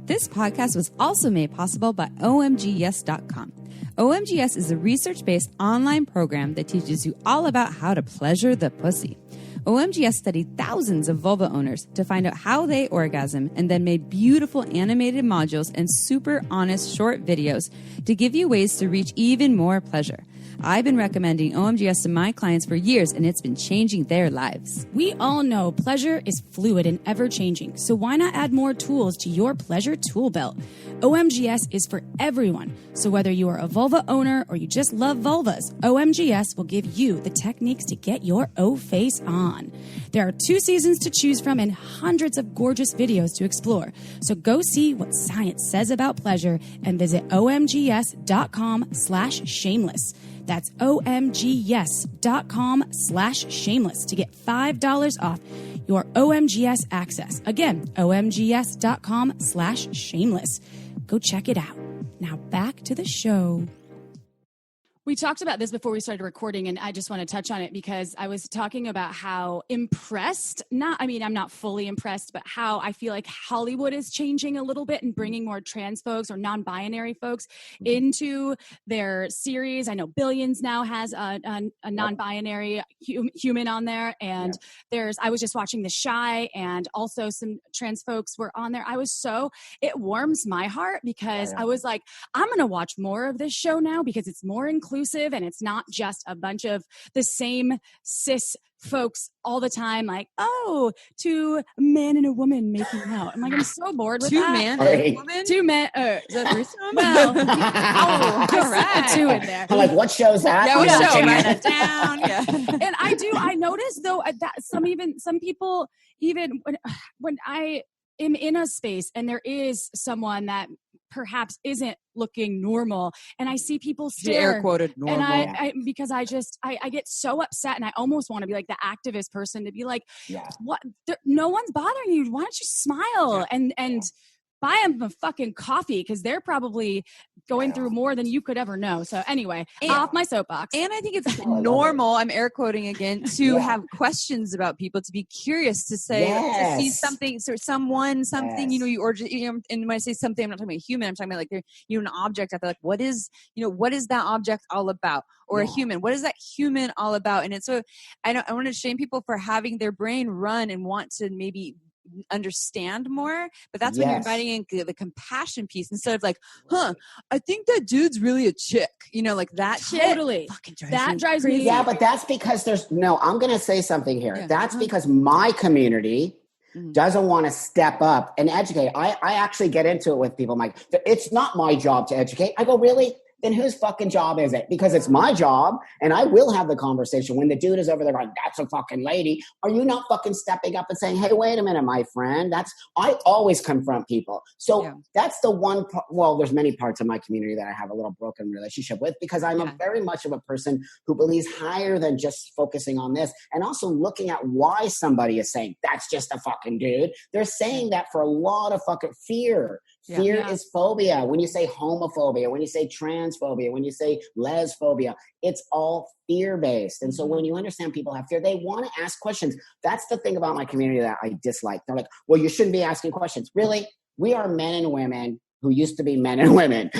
This podcast was also made possible by omgyes.com. OMGYes is a research-based online program that teaches you all about how to pleasure the pussy. OMGYes studied thousands of vulva owners to find out how they orgasm and then made beautiful animated modules and super honest short videos to give you ways to reach even more pleasure. I've been recommending OMGYes to my clients for years, and it's been changing their lives. We all know pleasure is fluid and ever-changing, so why not add more tools to your pleasure tool belt? OMGYes is for everyone, so whether you are a vulva owner or you just love vulvas, OMGYes will give you the techniques to get your O-face on. There are 2 seasons to choose from and hundreds of gorgeous videos to explore, so go see what science says about pleasure and visit omgyes.com/shameless. That's omgyes.com/shameless to get $5 off your OMGYes access. Again, omgyes.com/shameless. Go check it out. Now back to the show. We talked about this before we started recording, and I just want to touch on it because I was talking about how impressed, I'm not fully impressed, but how I feel like Hollywood is changing a little bit and bringing more trans folks or non-binary folks into their series. I know Billions now has a non-binary human on there, and I was just watching The Shy, and also some trans folks were on there. It warms my heart because I was like, I'm going to watch more of this show now because it's more inclusive and it's not just a bunch of the same cis folks all the time, like, oh, 2 men and a woman making out. I'm like, I'm so bored with that. 2 men and a woman? 2 men. Is that threesome? Well, all right. 2 in there. I'm like, what show's that? Yeah, what show? Write that down. Yeah. And I noticed though that some people, even when I am in a space and there is someone that perhaps isn't looking normal, and I see people stare, air quoted normal, and because I get so upset, and I almost want to be like the activist person to be like, what? No one's bothering you. Why don't you smile and buy them a fucking coffee, because they're probably going through more than you could ever know. So anyway, off my soapbox. And I think it's normal, I'm air quoting again, to have questions about people, to be curious, to say, to see something, so something, and when I say something, I'm not talking about human, I'm talking about like, an object. I feel like, what is that object all about? Or a human, what is that human all about? And it's so, I want to shame people for having their brain run and want to maybe understand more, but that's when you're inviting in the compassion piece instead of like, I think that dude's really a chick, like that shit. Totally. That drives me. Yeah, but that's because I'm going to say something here. Yeah. That's because my community doesn't want to step up and educate. I actually get into it with people. I'm like, it's not my job to educate. I go, really? Then whose fucking job is it? Because it's my job, and I will have the conversation when the dude is over there going, that's a fucking lady. Are you not fucking stepping up and saying, hey, wait a minute, my friend? I always confront people. So that's the one, there's many parts of my community that I have a little broken relationship with, because I'm very much of a person who believes higher than just focusing on this, and also looking at why somebody is saying, that's just a fucking dude. They're saying that for a lot of fucking fear Fear is phobia. When you say homophobia, when you say transphobia, when you say lesphobia, it's all fear-based. And so when you understand people have fear, they want to ask questions. That's the thing about my community that I dislike. They're like, well, you shouldn't be asking questions. Really? We are men and women who used to be men and women.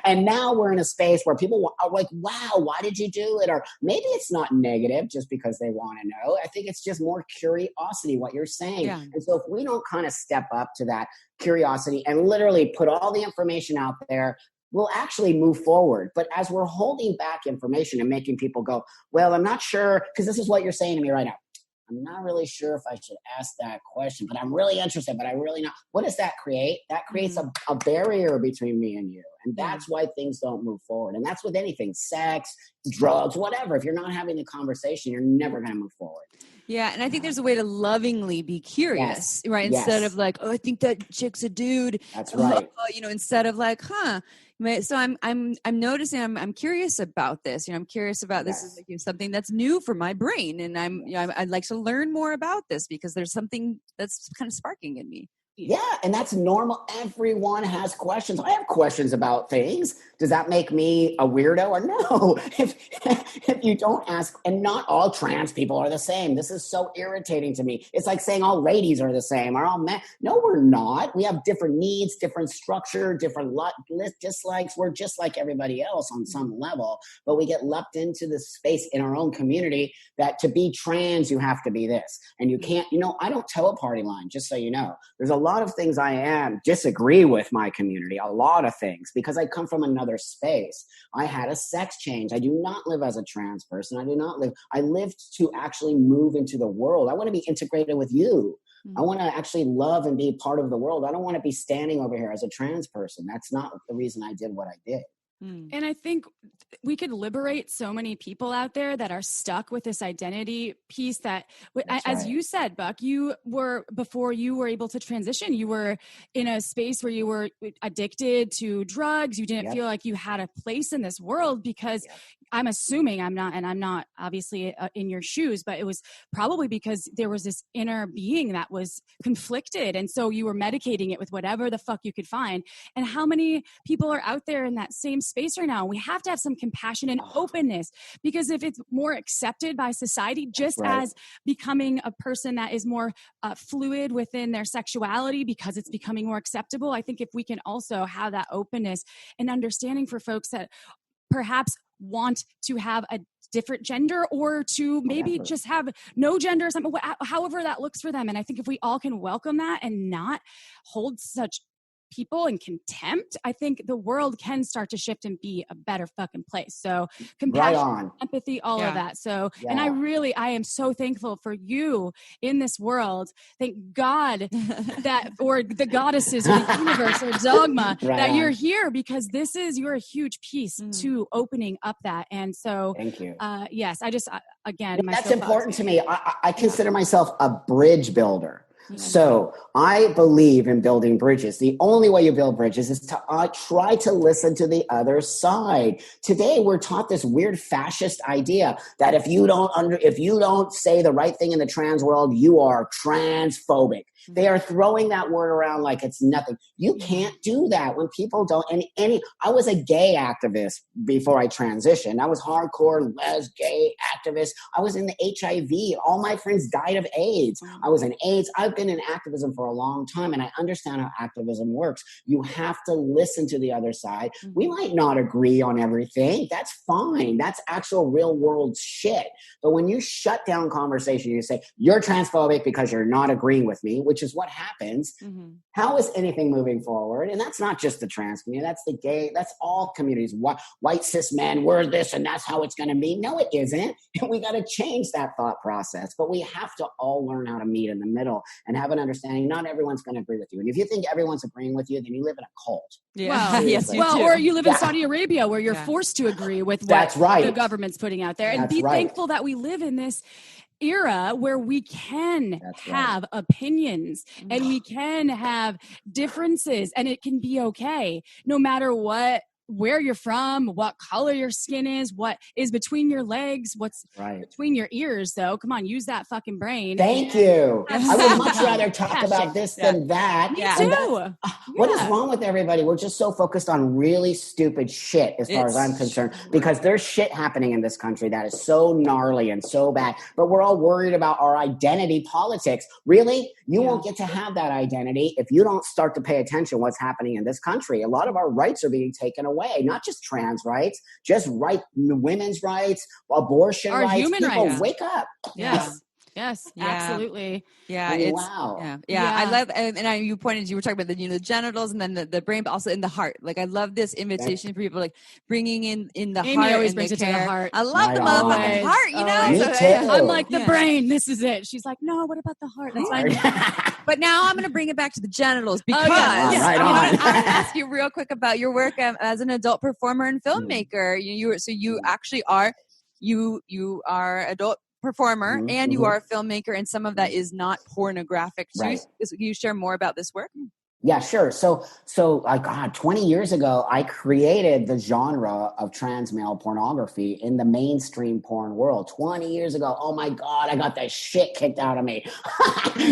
And now we're in a space where people are like, wow, why did you do it? Or maybe it's not negative just because they want to know. I think it's just more curiosity, what you're saying. Yeah. And so if we don't kind of step up to that curiosity and literally put all the information out there, we'll actually move forward. But as we're holding back information and making people go, well, I'm not sure, because this is what you're saying to me right now. I'm not really sure if I should ask that question, but I'm really interested, but I really not. What does that create? That creates a barrier between me and you. And that's why things don't move forward. And that's with anything, sex, drugs, whatever. If you're not having the conversation, you're never going to move forward. Yeah, and I think there's a way to lovingly be curious, right? Instead of like, oh, I think that chick's a dude. That's right. Instead of like, huh. So I'm noticing I'm curious about this. I'm curious about this is like something that's new for my brain, and I'd like to learn more about this because there's something that's kind of sparking in me. Yeah, and that's normal. Everyone has questions. I have questions about things. Does that make me a weirdo or no? If you don't ask, and not all trans people are the same. This is so irritating to me. It's like saying all ladies are the same or all men. No, we're not. We have different needs, different structure, different dislikes. We're just like everybody else on some level, but we get leapt into this space in our own community that to be trans, you have to be this. And you can't, I don't toe a party line, just so you know. There's a lot of things I disagree with my community, a lot of things, because I come from another space. I had a sex change. I do not live as a trans person. I lived to actually move into the world. I want to be integrated with you. I want to actually love and be part of the world. I don't want to be standing over here as a trans person. That's not the reason I did what I did. And I think we could liberate so many people out there that are stuck with this identity piece that, as you said, Buck, before you were able to transition, you were in a space where you were addicted to drugs. You didn't feel like you had a place in this world because I'm assuming I'm not obviously in your shoes, but it was probably because there was this inner being that was conflicted. And so you were medicating it with whatever the fuck you could find. And how many people are out there in that same space right now? We have to have some compassion and openness, because if it's more accepted by society, just as becoming a person that is more fluid within their sexuality because it's becoming more acceptable, I think if we can also have that openness and understanding for folks that perhaps want to have a different gender or to maybe just have no gender or something, however that looks for them. And I think if we all can welcome that and not hold such people in contempt, I think the world can start to shift and be a better fucking place. So compassion, empathy, all of that. So, and I am so thankful for you in this world. Thank God that, or the goddesses or the universe or dogma that you're here, because you're a huge piece to opening up that. And so, thank you. Yes, I just, again, that's important to me. I consider myself a bridge builder. So I believe in building bridges. The only way you build bridges is to try to listen to the other side. Today, we're taught this weird fascist idea that if you don't say the right thing in the trans world, you are transphobic. They are throwing that word around like it's nothing. You can't do that when people don't. I was a gay activist before I transitioned. I was hardcore gay activist. I was in the HIV. All my friends died of AIDS. I was in AIDS. I've been in activism for a long time, and I understand how activism works. You have to listen to the other side. We might not agree on everything. That's fine. That's actual real world shit. But when you shut down conversation, you say, you're transphobic because you're not agreeing with me, which is what happens. How is anything moving forward? And that's not just the trans community. That's the gay. That's all communities. White cis men, we're this, and that's how it's going to be. No, it isn't. We got to change that thought process. But we have to all learn how to meet in the middle and have an understanding. Not everyone's going to agree with you. And if you think everyone's agreeing with you, then you live in a cult. Yeah. Well, or you live in Saudi Arabia where you're forced to agree with what the government's putting out there. And be thankful that we live in this era where we can have opinions and we can have differences, and it can be okay no matter what where you're from, what color your skin is, what is between your legs, what's between your ears, though. Come on, use that fucking brain. Thank you. I would much rather talk about this than that. Me too. What is wrong with everybody? We're just so focused on really stupid shit as far as I'm concerned, because there's shit happening in this country that is so gnarly and so bad, but we're all worried about our identity politics. Really? You won't get to have that identity if you don't start to pay attention to what's happening in this country. A lot of our rights are being taken away, not just trans rights, just women's rights, abortion our rights. Human People rights. Wake up. Yes, absolutely. Yeah, I love, and you pointed, you were talking about the genitals and then the brain, but also in the heart. Like, I love this invitation for people, like bringing in the Amy heart. Always brings it to the heart. I love the motherfucking heart, you know? Me too. I'm like, the brain, this is it. She's like, no, what about the heart? That's fine. But now I'm going to bring it back to the genitals because Right on. I want to ask you real quick about your work as an adult performer and filmmaker. You actually are, you are adult performer and you are a filmmaker, and some of that is not pornographic. Can you share more about this work? Yeah, sure. So like 20 years ago, I created the genre of transmale pornography in the mainstream porn world. 20 years ago. Oh my God, I got that shit kicked out of me.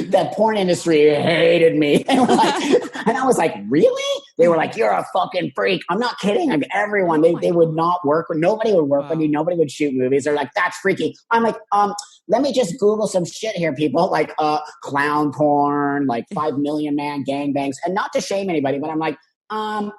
That porn industry hated me. And I was like, really? They were like, you're a fucking freak. I'm not kidding. Like, everyone, they would not work. Nobody would work with you. Nobody would shoot movies. They're like, that's freaky. I'm like, let me just Google some shit here, people. Like clown porn, like 5 million man gangbangs. And not to shame anybody, but I'm like,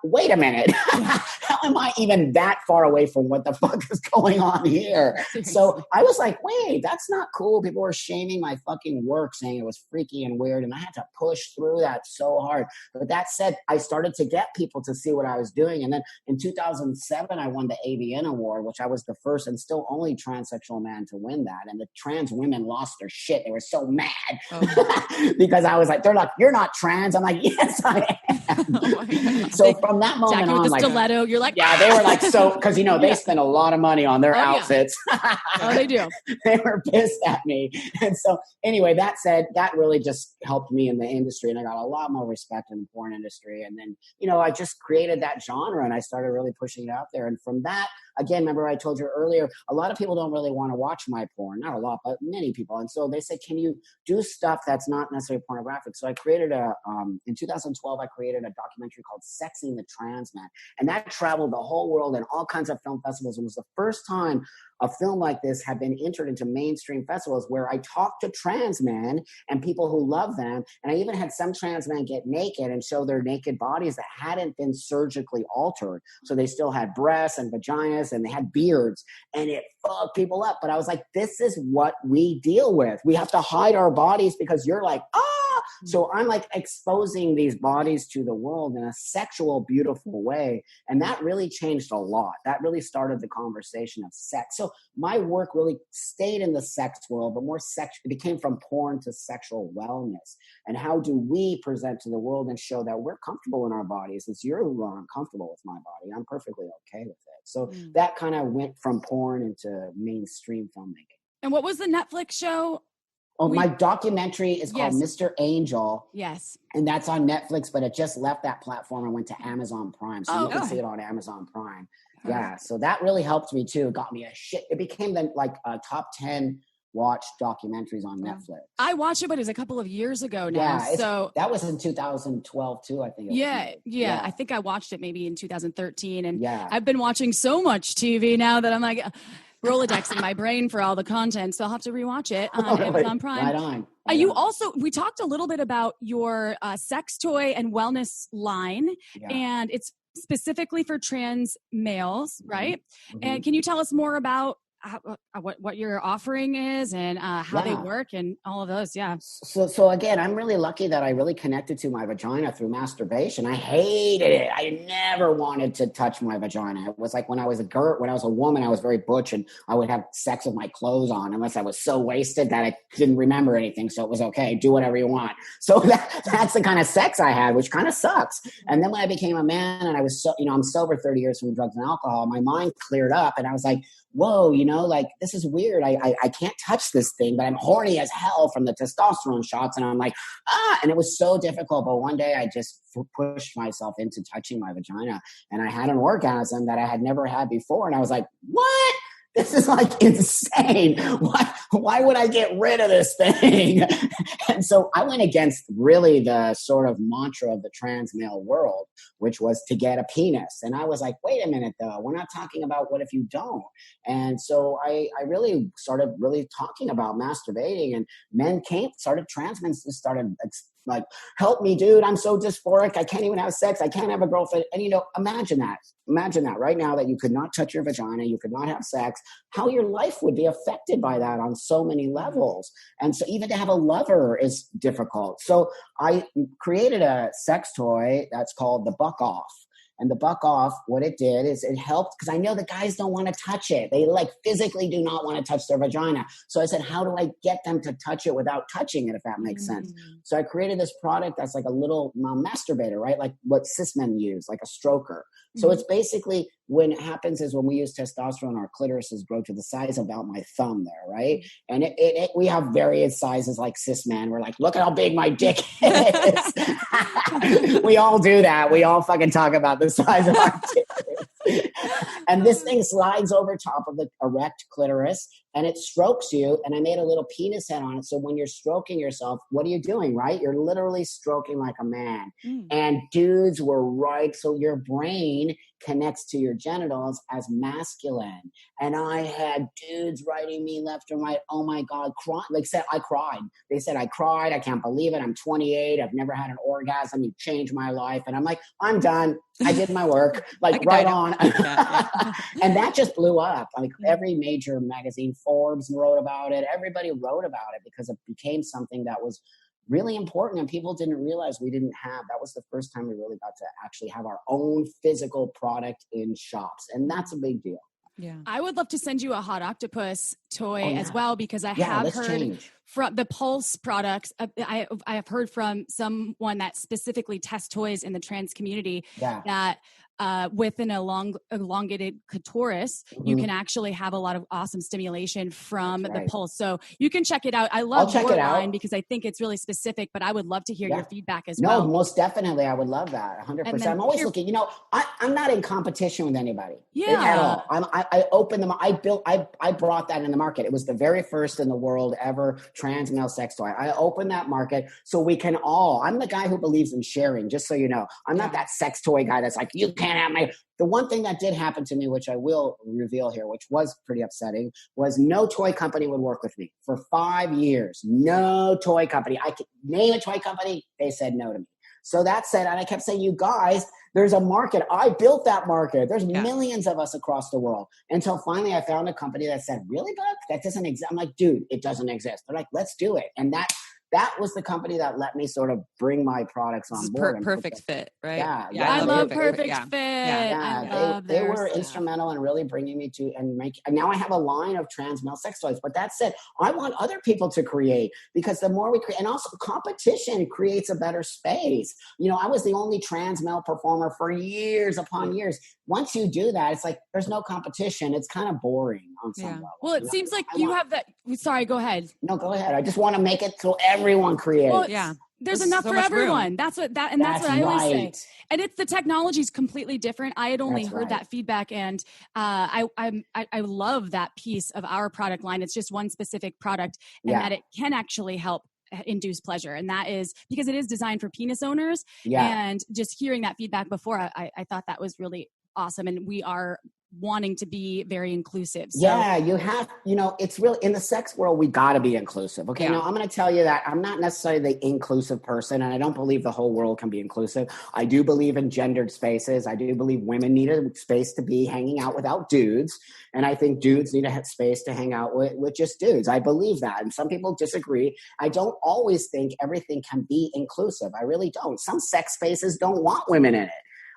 wait a minute. How am I even that far away from what the fuck is going on here? So I was like, wait, that's not cool. People were shaming my fucking work, saying it was freaky and weird. And I had to push through that so hard. But that said, I started to get people to see what I was doing. And then in 2007, I won the AVN award, which I was the first and still only transsexual man to win that. And the trans women lost their shit. They were so mad because I was like, they're like, you're not trans. I'm like, yes, I am. So from that moment Jackie on, with the like, stiletto, you're like, yeah, they were like, so, because they spend a lot of money on their outfits. Oh, they do. They were pissed at me. And so anyway, that said, that really just helped me in the industry, and I got a lot more respect in the porn industry. And then, I just created that genre and I started really pushing it out there. And from that, again, remember I told you earlier, a lot of people don't really want to watch my porn. Not a lot, but many people. And so they said, can you do stuff that's not necessarily pornographic? So I created in 2012, I created a documentary called Sexing the Trans Man. And that traveled the whole world and all kinds of film festivals. It was the first time a film like this had been entered into mainstream festivals, where I talked to trans men and people who love them. And I even had some trans men get naked and show their naked bodies that hadn't been surgically altered. So they still had breasts and vaginas and they had beards, and it fucked people up. But I was like, this is what we deal with. We have to hide our bodies because you're like, So I'm like exposing these bodies to the world in a sexual, beautiful way. And that really changed a lot. That really started the conversation of sex. So my work really stayed in the sex world, but more it became from porn to sexual wellness. And how do we present to the world and show that we're comfortable in our bodies? It's you're uncomfortable with my body. I'm perfectly okay with it. So that kind of went from porn into mainstream filmmaking. And what was the Netflix show? Oh, my documentary is called Mr. Angel. Yes. And that's on Netflix, but it just left that platform and went to Amazon Prime. So you can see it on Amazon Prime. Yeah. So that really helped me too. It got me it became the top 10 watched documentaries on Netflix. I watched it, but it was a couple of years ago now. Yeah, so that was in 2012 too, I think. Yeah. I think I watched it maybe in 2013. And I've been watching so much TV now that I'm like Rolodex in my brain for all the content. So I'll have to rewatch it on Amazon Prime. Right on. We talked a little bit about your sex toy and wellness line, and it's specifically for trans males, right? Mm-hmm. And can you tell us more about what your offering is and how they work and all of those? Yeah. So again, I'm really lucky that I really connected to my vagina through masturbation. I hated it. I never wanted to touch my vagina. It was like when I was a woman, I was very butch and I would have sex with my clothes on unless I was so wasted that I didn't remember anything. So it was okay. Do whatever you want. So that's the kind of sex I had, which kind of sucks. And then when I became a man and I was I'm sober 30 years from drugs and alcohol, my mind cleared up and I was like, whoa, like this is weird. I can't touch this thing, but I'm horny as hell from the testosterone shots. And I'm like, and it was so difficult. But one day I just pushed myself into touching my vagina, and I had an orgasm that I had never had before. And I was like, what? This is like insane. Why would I get rid of this thing? And so I went against really the sort of mantra of the trans male world, which was to get a penis. And I was like, wait a minute, though. We're not talking about what if you don't. And so I really started really talking about masturbating, and trans men started like, help me, dude. I'm so dysphoric. I can't even have sex. I can't have a girlfriend. And, imagine that right now, that you could not touch your vagina. You could not have sex, how your life would be affected by that on so many levels. And so even to have a lover is difficult. So I created a sex toy that's called the Buck Off. And the Buck Off, what it did is it helped, because I know the guys don't want to touch it. They physically do not want to touch their vagina. So I said, how do I get them to touch it without touching it, if that makes sense? So I created this product that's like a little masturbator, right? Like what cis men use, like a stroker. So it's basically, when it happens is when we use testosterone, our clitorises grow to the size of about my thumb there, right? And we have various sizes like cis men. We're like, look at how big my dick is. We all do that. We all fucking talk about the size of our dick. And this thing slides over top of the erect clitoris, and it strokes you. And I made a little penis head on it. So when you're stroking yourself, what are you doing, right? You're literally stroking like a man. And dudes were right. So your brain connects to your genitals as masculine. And I had dudes writing me left and right. Oh my God, I cried. They said, I cried. I can't believe it. I'm 28. I've never had an orgasm. You changed my life. And I'm like, I'm done. I did my work. Right on. And that just blew up. Every major magazine, Forbes wrote about it. Everybody wrote about it because it became something that was really important, and people didn't realize we didn't have. That was the first time we really got to actually have our own physical product in shops, and that's a big deal. Yeah, I would love to send you a hot octopus toy as well, because I have heard from the Pulse products. I have heard from someone that specifically tests toys in the trans community that with an elongated clitoris, you can actually have a lot of awesome stimulation from the Pulse. So you can check it out. I love your line because I think it's really specific, but I would love to hear your feedback as well. No, most definitely. I would love that. 100%. I'm always looking, I'm not in competition with anybody at all. I opened them. I brought that in the market. It was the very first in the world ever trans male sex toy. I opened that market so we can all, I'm the guy who believes in sharing, just so you know. I'm not that sex toy guy that's like, you can't have my. The one thing that did happen to me, which I will reveal here, which was pretty upsetting, was no toy company would work with me for 5 years. No toy company. I could name a toy company. They said no to me. So that said, and I kept saying, you guys, there's a market. I built that market. There's millions of us across the world. Until finally I found a company that said, really, Buck? That doesn't exist. I'm like, dude, it doesn't exist. They're like, let's do it. And that was the company that let me sort of bring my products on board. Perfect fit, right? I love Perfect Fit. They were instrumental in really bringing me to and now I have a line of trans male sex toys. But that said, I want other people to create, because the more we create, and also competition creates a better space. I was the only trans male performer for years upon years. Once you do that, it's like there's no competition. It's kind of boring on some level. Well, it seems like you have that. Sorry, go ahead. No, go ahead. I just want to make it so everyone creates. Well, there's enough for everyone. That's what I always say. And it's the technology's completely different. I had only heard that feedback, and I love that piece of our product line. It's just one specific product, and that it can actually help induce pleasure, and that is because it is designed for penis owners. And just hearing that feedback before, I thought that was really awesome, and we are wanting to be very inclusive. So. Yeah, you have, it's really in the sex world, we got to be inclusive. Okay. Now I'm going to tell you that I'm not necessarily the inclusive person, and I don't believe the whole world can be inclusive. I do believe in gendered spaces. I do believe women need a space to be hanging out without dudes. And I think dudes need a space to hang out with just dudes. I believe that. And some people disagree. I don't always think everything can be inclusive. I really don't. Some sex spaces don't want women in it.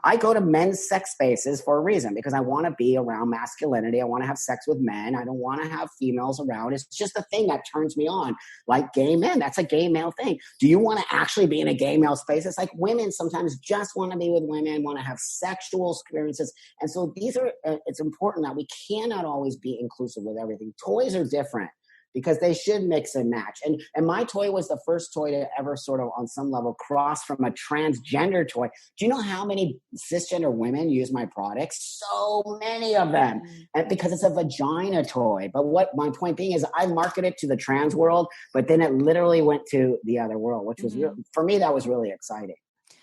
I go to men's sex spaces for a reason, because I want to be around masculinity. I want to have sex with men. I don't want to have females around. It's just a thing that turns me on, like gay men. That's a gay male thing. Do you want to actually be in a gay male space? It's like women sometimes just want to be with women, want to have sexual experiences. And so it's important that we cannot always be inclusive with everything. Toys are different, because they should mix and match. And my toy was the first toy to ever sort of on some level cross from a transgender toy. Do you know how many cisgender women use my products? So many of them. And because it's a vagina toy. But what my point being is, I market it to the trans world, but then it literally went to the other world, which was for me, that was really exciting.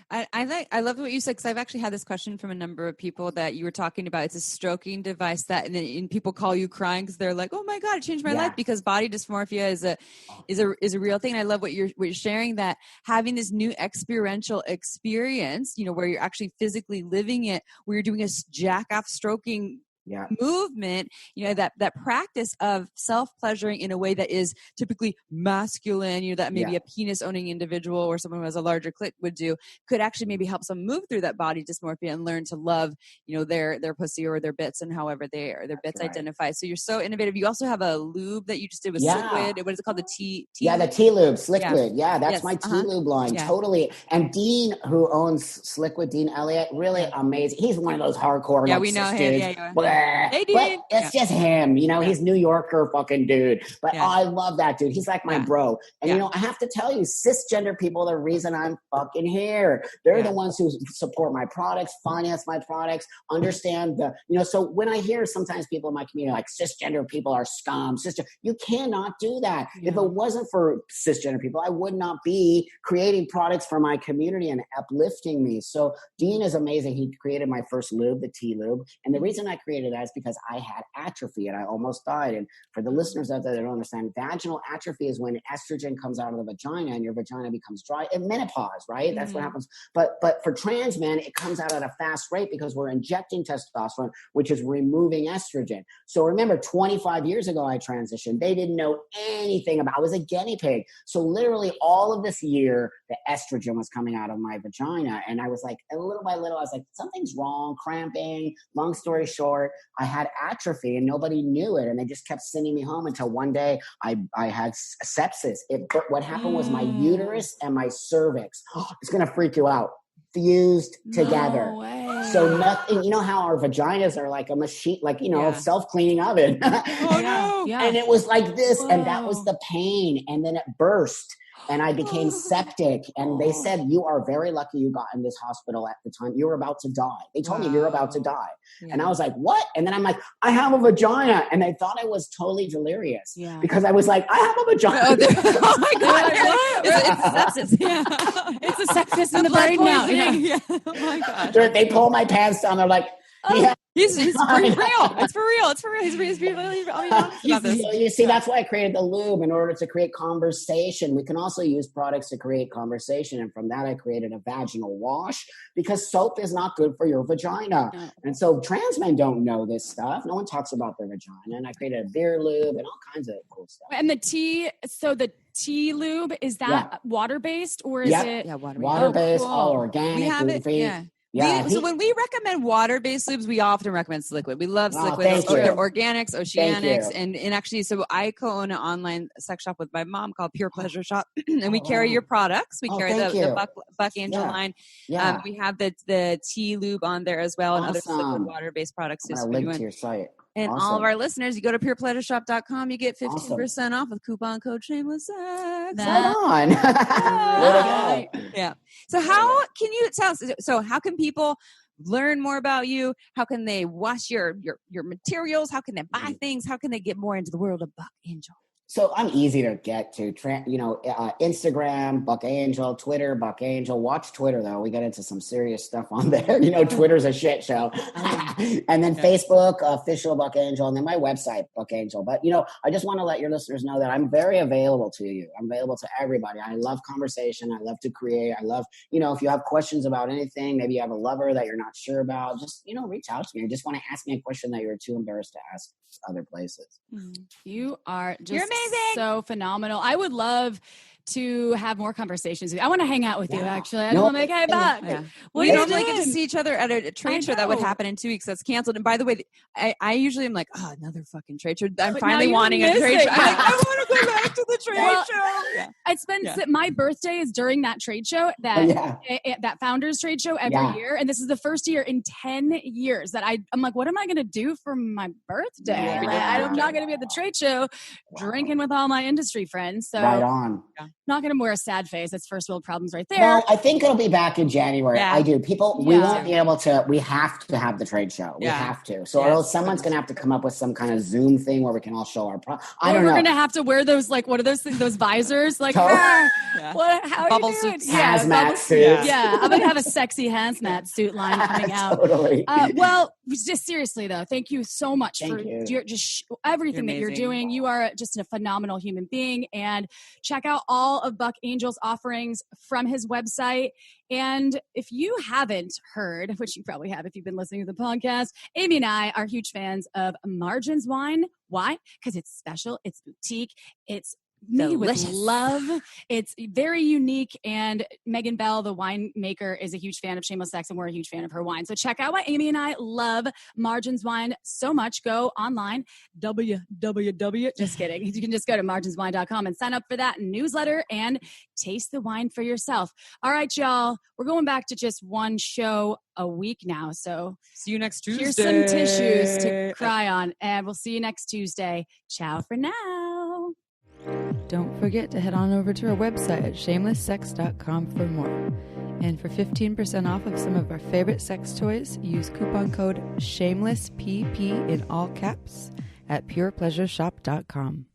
I love what you said, because I've actually had this question from a number of people that you were talking about. It's a stroking device and people call you crying because they're like, "Oh my God, it changed my life," because body dysmorphia is a real thing. And I love what you're sharing, that having this new experiential experience, where you're actually physically living it, where you're doing a jack off stroking movement, that practice of self-pleasuring in a way that is typically masculine, that maybe a penis owning individual or someone who has a larger clit would do, could actually maybe help them move through that body dysmorphia and learn to love, their pussy or their bits, and however their bits identify. So you're so innovative. You also have a lube that you just did with Liquid. What is it called? The T the T-Lube, Sliquid. Yeah, that's my T-Lube line. Totally. And Dean, who owns Sliquid, Dean Elliott, really amazing. He's one of those hardcore we know him. Dudes. But it's just him, he's New Yorker fucking dude. But I love that dude. He's like my bro. And I have to tell you, cisgender people are the reason I'm fucking here. They're the ones who support my products, finance my products, understand so when I hear sometimes people in my community like cisgender people are scum, you cannot do that. If it wasn't for cisgender people, I would not be creating products for my community and uplifting me. So Dean is amazing. He created my first lube, the T-Lube. And the reason I created that is because I had atrophy and I almost died. And for the listeners out there that don't understand, vaginal atrophy is when estrogen comes out of the vagina and your vagina becomes dry in menopause, right? That's what happens. But for trans men, it comes out at a fast rate because we're injecting testosterone, which is removing estrogen. So remember, 25 years ago, I transitioned. They didn't know anything about, I was a guinea pig. So literally all of this year, the estrogen was coming out of my vagina. And I was like, little by little, I was like, something's wrong, cramping. Long story short, I had atrophy and nobody knew it. And they just kept sending me home until one day I had sepsis. What happened was my uterus and my cervix, it's going to freak you out, fused together. No way. So nothing, you know how our vaginas are like a machine, like, self-cleaning oven. And it was like this, and that was the pain. And then it burst. And I became septic. And they said, you are very lucky you got in this hospital at the time. You were about to die. They told me you're about to die. Yeah. And I was like, what? And then I'm like, I have a vagina. And they thought I was totally delirious because I was like, I have a vagina. Oh my God. It's sepsis. It's a sepsis in the brain now. Oh my gosh. They pull my pants down. They're like, He's for real. It's for real. It's for real. He's really honest about this. So you see, that's why I created the lube, in order to create conversation. We can also use products to create conversation. And from that, I created a vaginal wash, because soap is not good for your vagina. No. And so trans men don't know this stuff. No one talks about their vagina. And I created a beer lube and all kinds of cool stuff. And the T-Lube, is that water-based or is it? Yeah, water-based, all organic. We have it, so when we recommend water-based lubes, we often recommend Sliquid. We love Sliquid. They're organics, oceanics, and actually, so I co-own an online sex shop with my mom called Pure Pleasure Shop, and we carry your products. We carry the Buck Angel line. Yeah. We have the T-Lube on there as well, and other Sliquid water-based products. I'm going to link to your site. And all of our listeners, you go to purepleasureshop.com, you get 15% off with coupon code Shameless Sex. Right on. Yeah. So how can you tell us? So how can people learn more about you? How can they watch your materials? How can they buy things? How can they get more into the world of Buck Angel? So I'm easy to get to, Instagram, Buck Angel, Twitter, Buck Angel. Watch Twitter, though. We get into some serious stuff on there. Twitter's a shit show. And then Facebook, official Buck Angel, and then my website, Buck Angel. But, I just want to let your listeners know that I'm very available to you. I'm available to everybody. I love conversation. I love to create. I love, if you have questions about anything, maybe you have a lover that you're not sure about, just, reach out to me. I just want to ask me a question that you're too embarrassed to ask other places. You are just amazing. So phenomenal. I would love to have more conversations with you. I want to hang out with you, actually. I don't want to make hey back. Yeah. What We are you normally get to doing? see each other at a trade show that would happen in 2 weeks. That's canceled. And by the way, I usually am like, oh, another fucking trade show. I'm But finally now you're wanting a trade show. missing. I'm like, I want to go back to the trade Well, show. Yeah. It's been my birthday is during that trade show, that that founders trade show every year, and this is the first year in 10 years that I'm like, what am I going to do for my birthday? Like, I'm not going to be at the trade show drinking with all my industry friends. So Right on. not going to wear a sad face. That's first world problems right there. Well, I think it'll be back in January. Yeah. I do. People, we won't be able to. We have to have the trade show. We Yeah. have to. So or else someone's going to have to come up with some kind of Zoom thing where we can all show our. I Or don't we're know. going to have to wear those, like, what are those things, those visors? Like, Yeah. how Bubble are you doing? suits. Yeah, Hazmat bubble suits. Yeah, I'm going to have a sexy hazmat suit line coming out. Totally. Well, just seriously though, thank you so much for you. everything that you're doing. You are just a phenomenal human being, and check out all of Buck Angel's offerings from his website. And if you haven't heard, which you probably have if you've been listening to the podcast, Amy and I are huge fans of Margins Wine. Why? Because it's special, it's boutique, it's made with love. It's very unique. And Megan Bell, the winemaker, is a huge fan of Shameless Sex, and we're a huge fan of her wine. So check out why Amy and I love Margins Wine so much. Go online, just kidding. You can just go to marginswine.com and sign up for that newsletter and taste the wine for yourself. All right, y'all. We're going back to just one show a week now. So See you next Tuesday. here's some tissues to cry on, and we'll see you next Tuesday. Ciao for now. Don't forget to head on over to our website at shamelesssex.com for more. And for 15% off of some of our favorite sex toys, use coupon code SHAMELESSPP in all caps at purepleasureshop.com.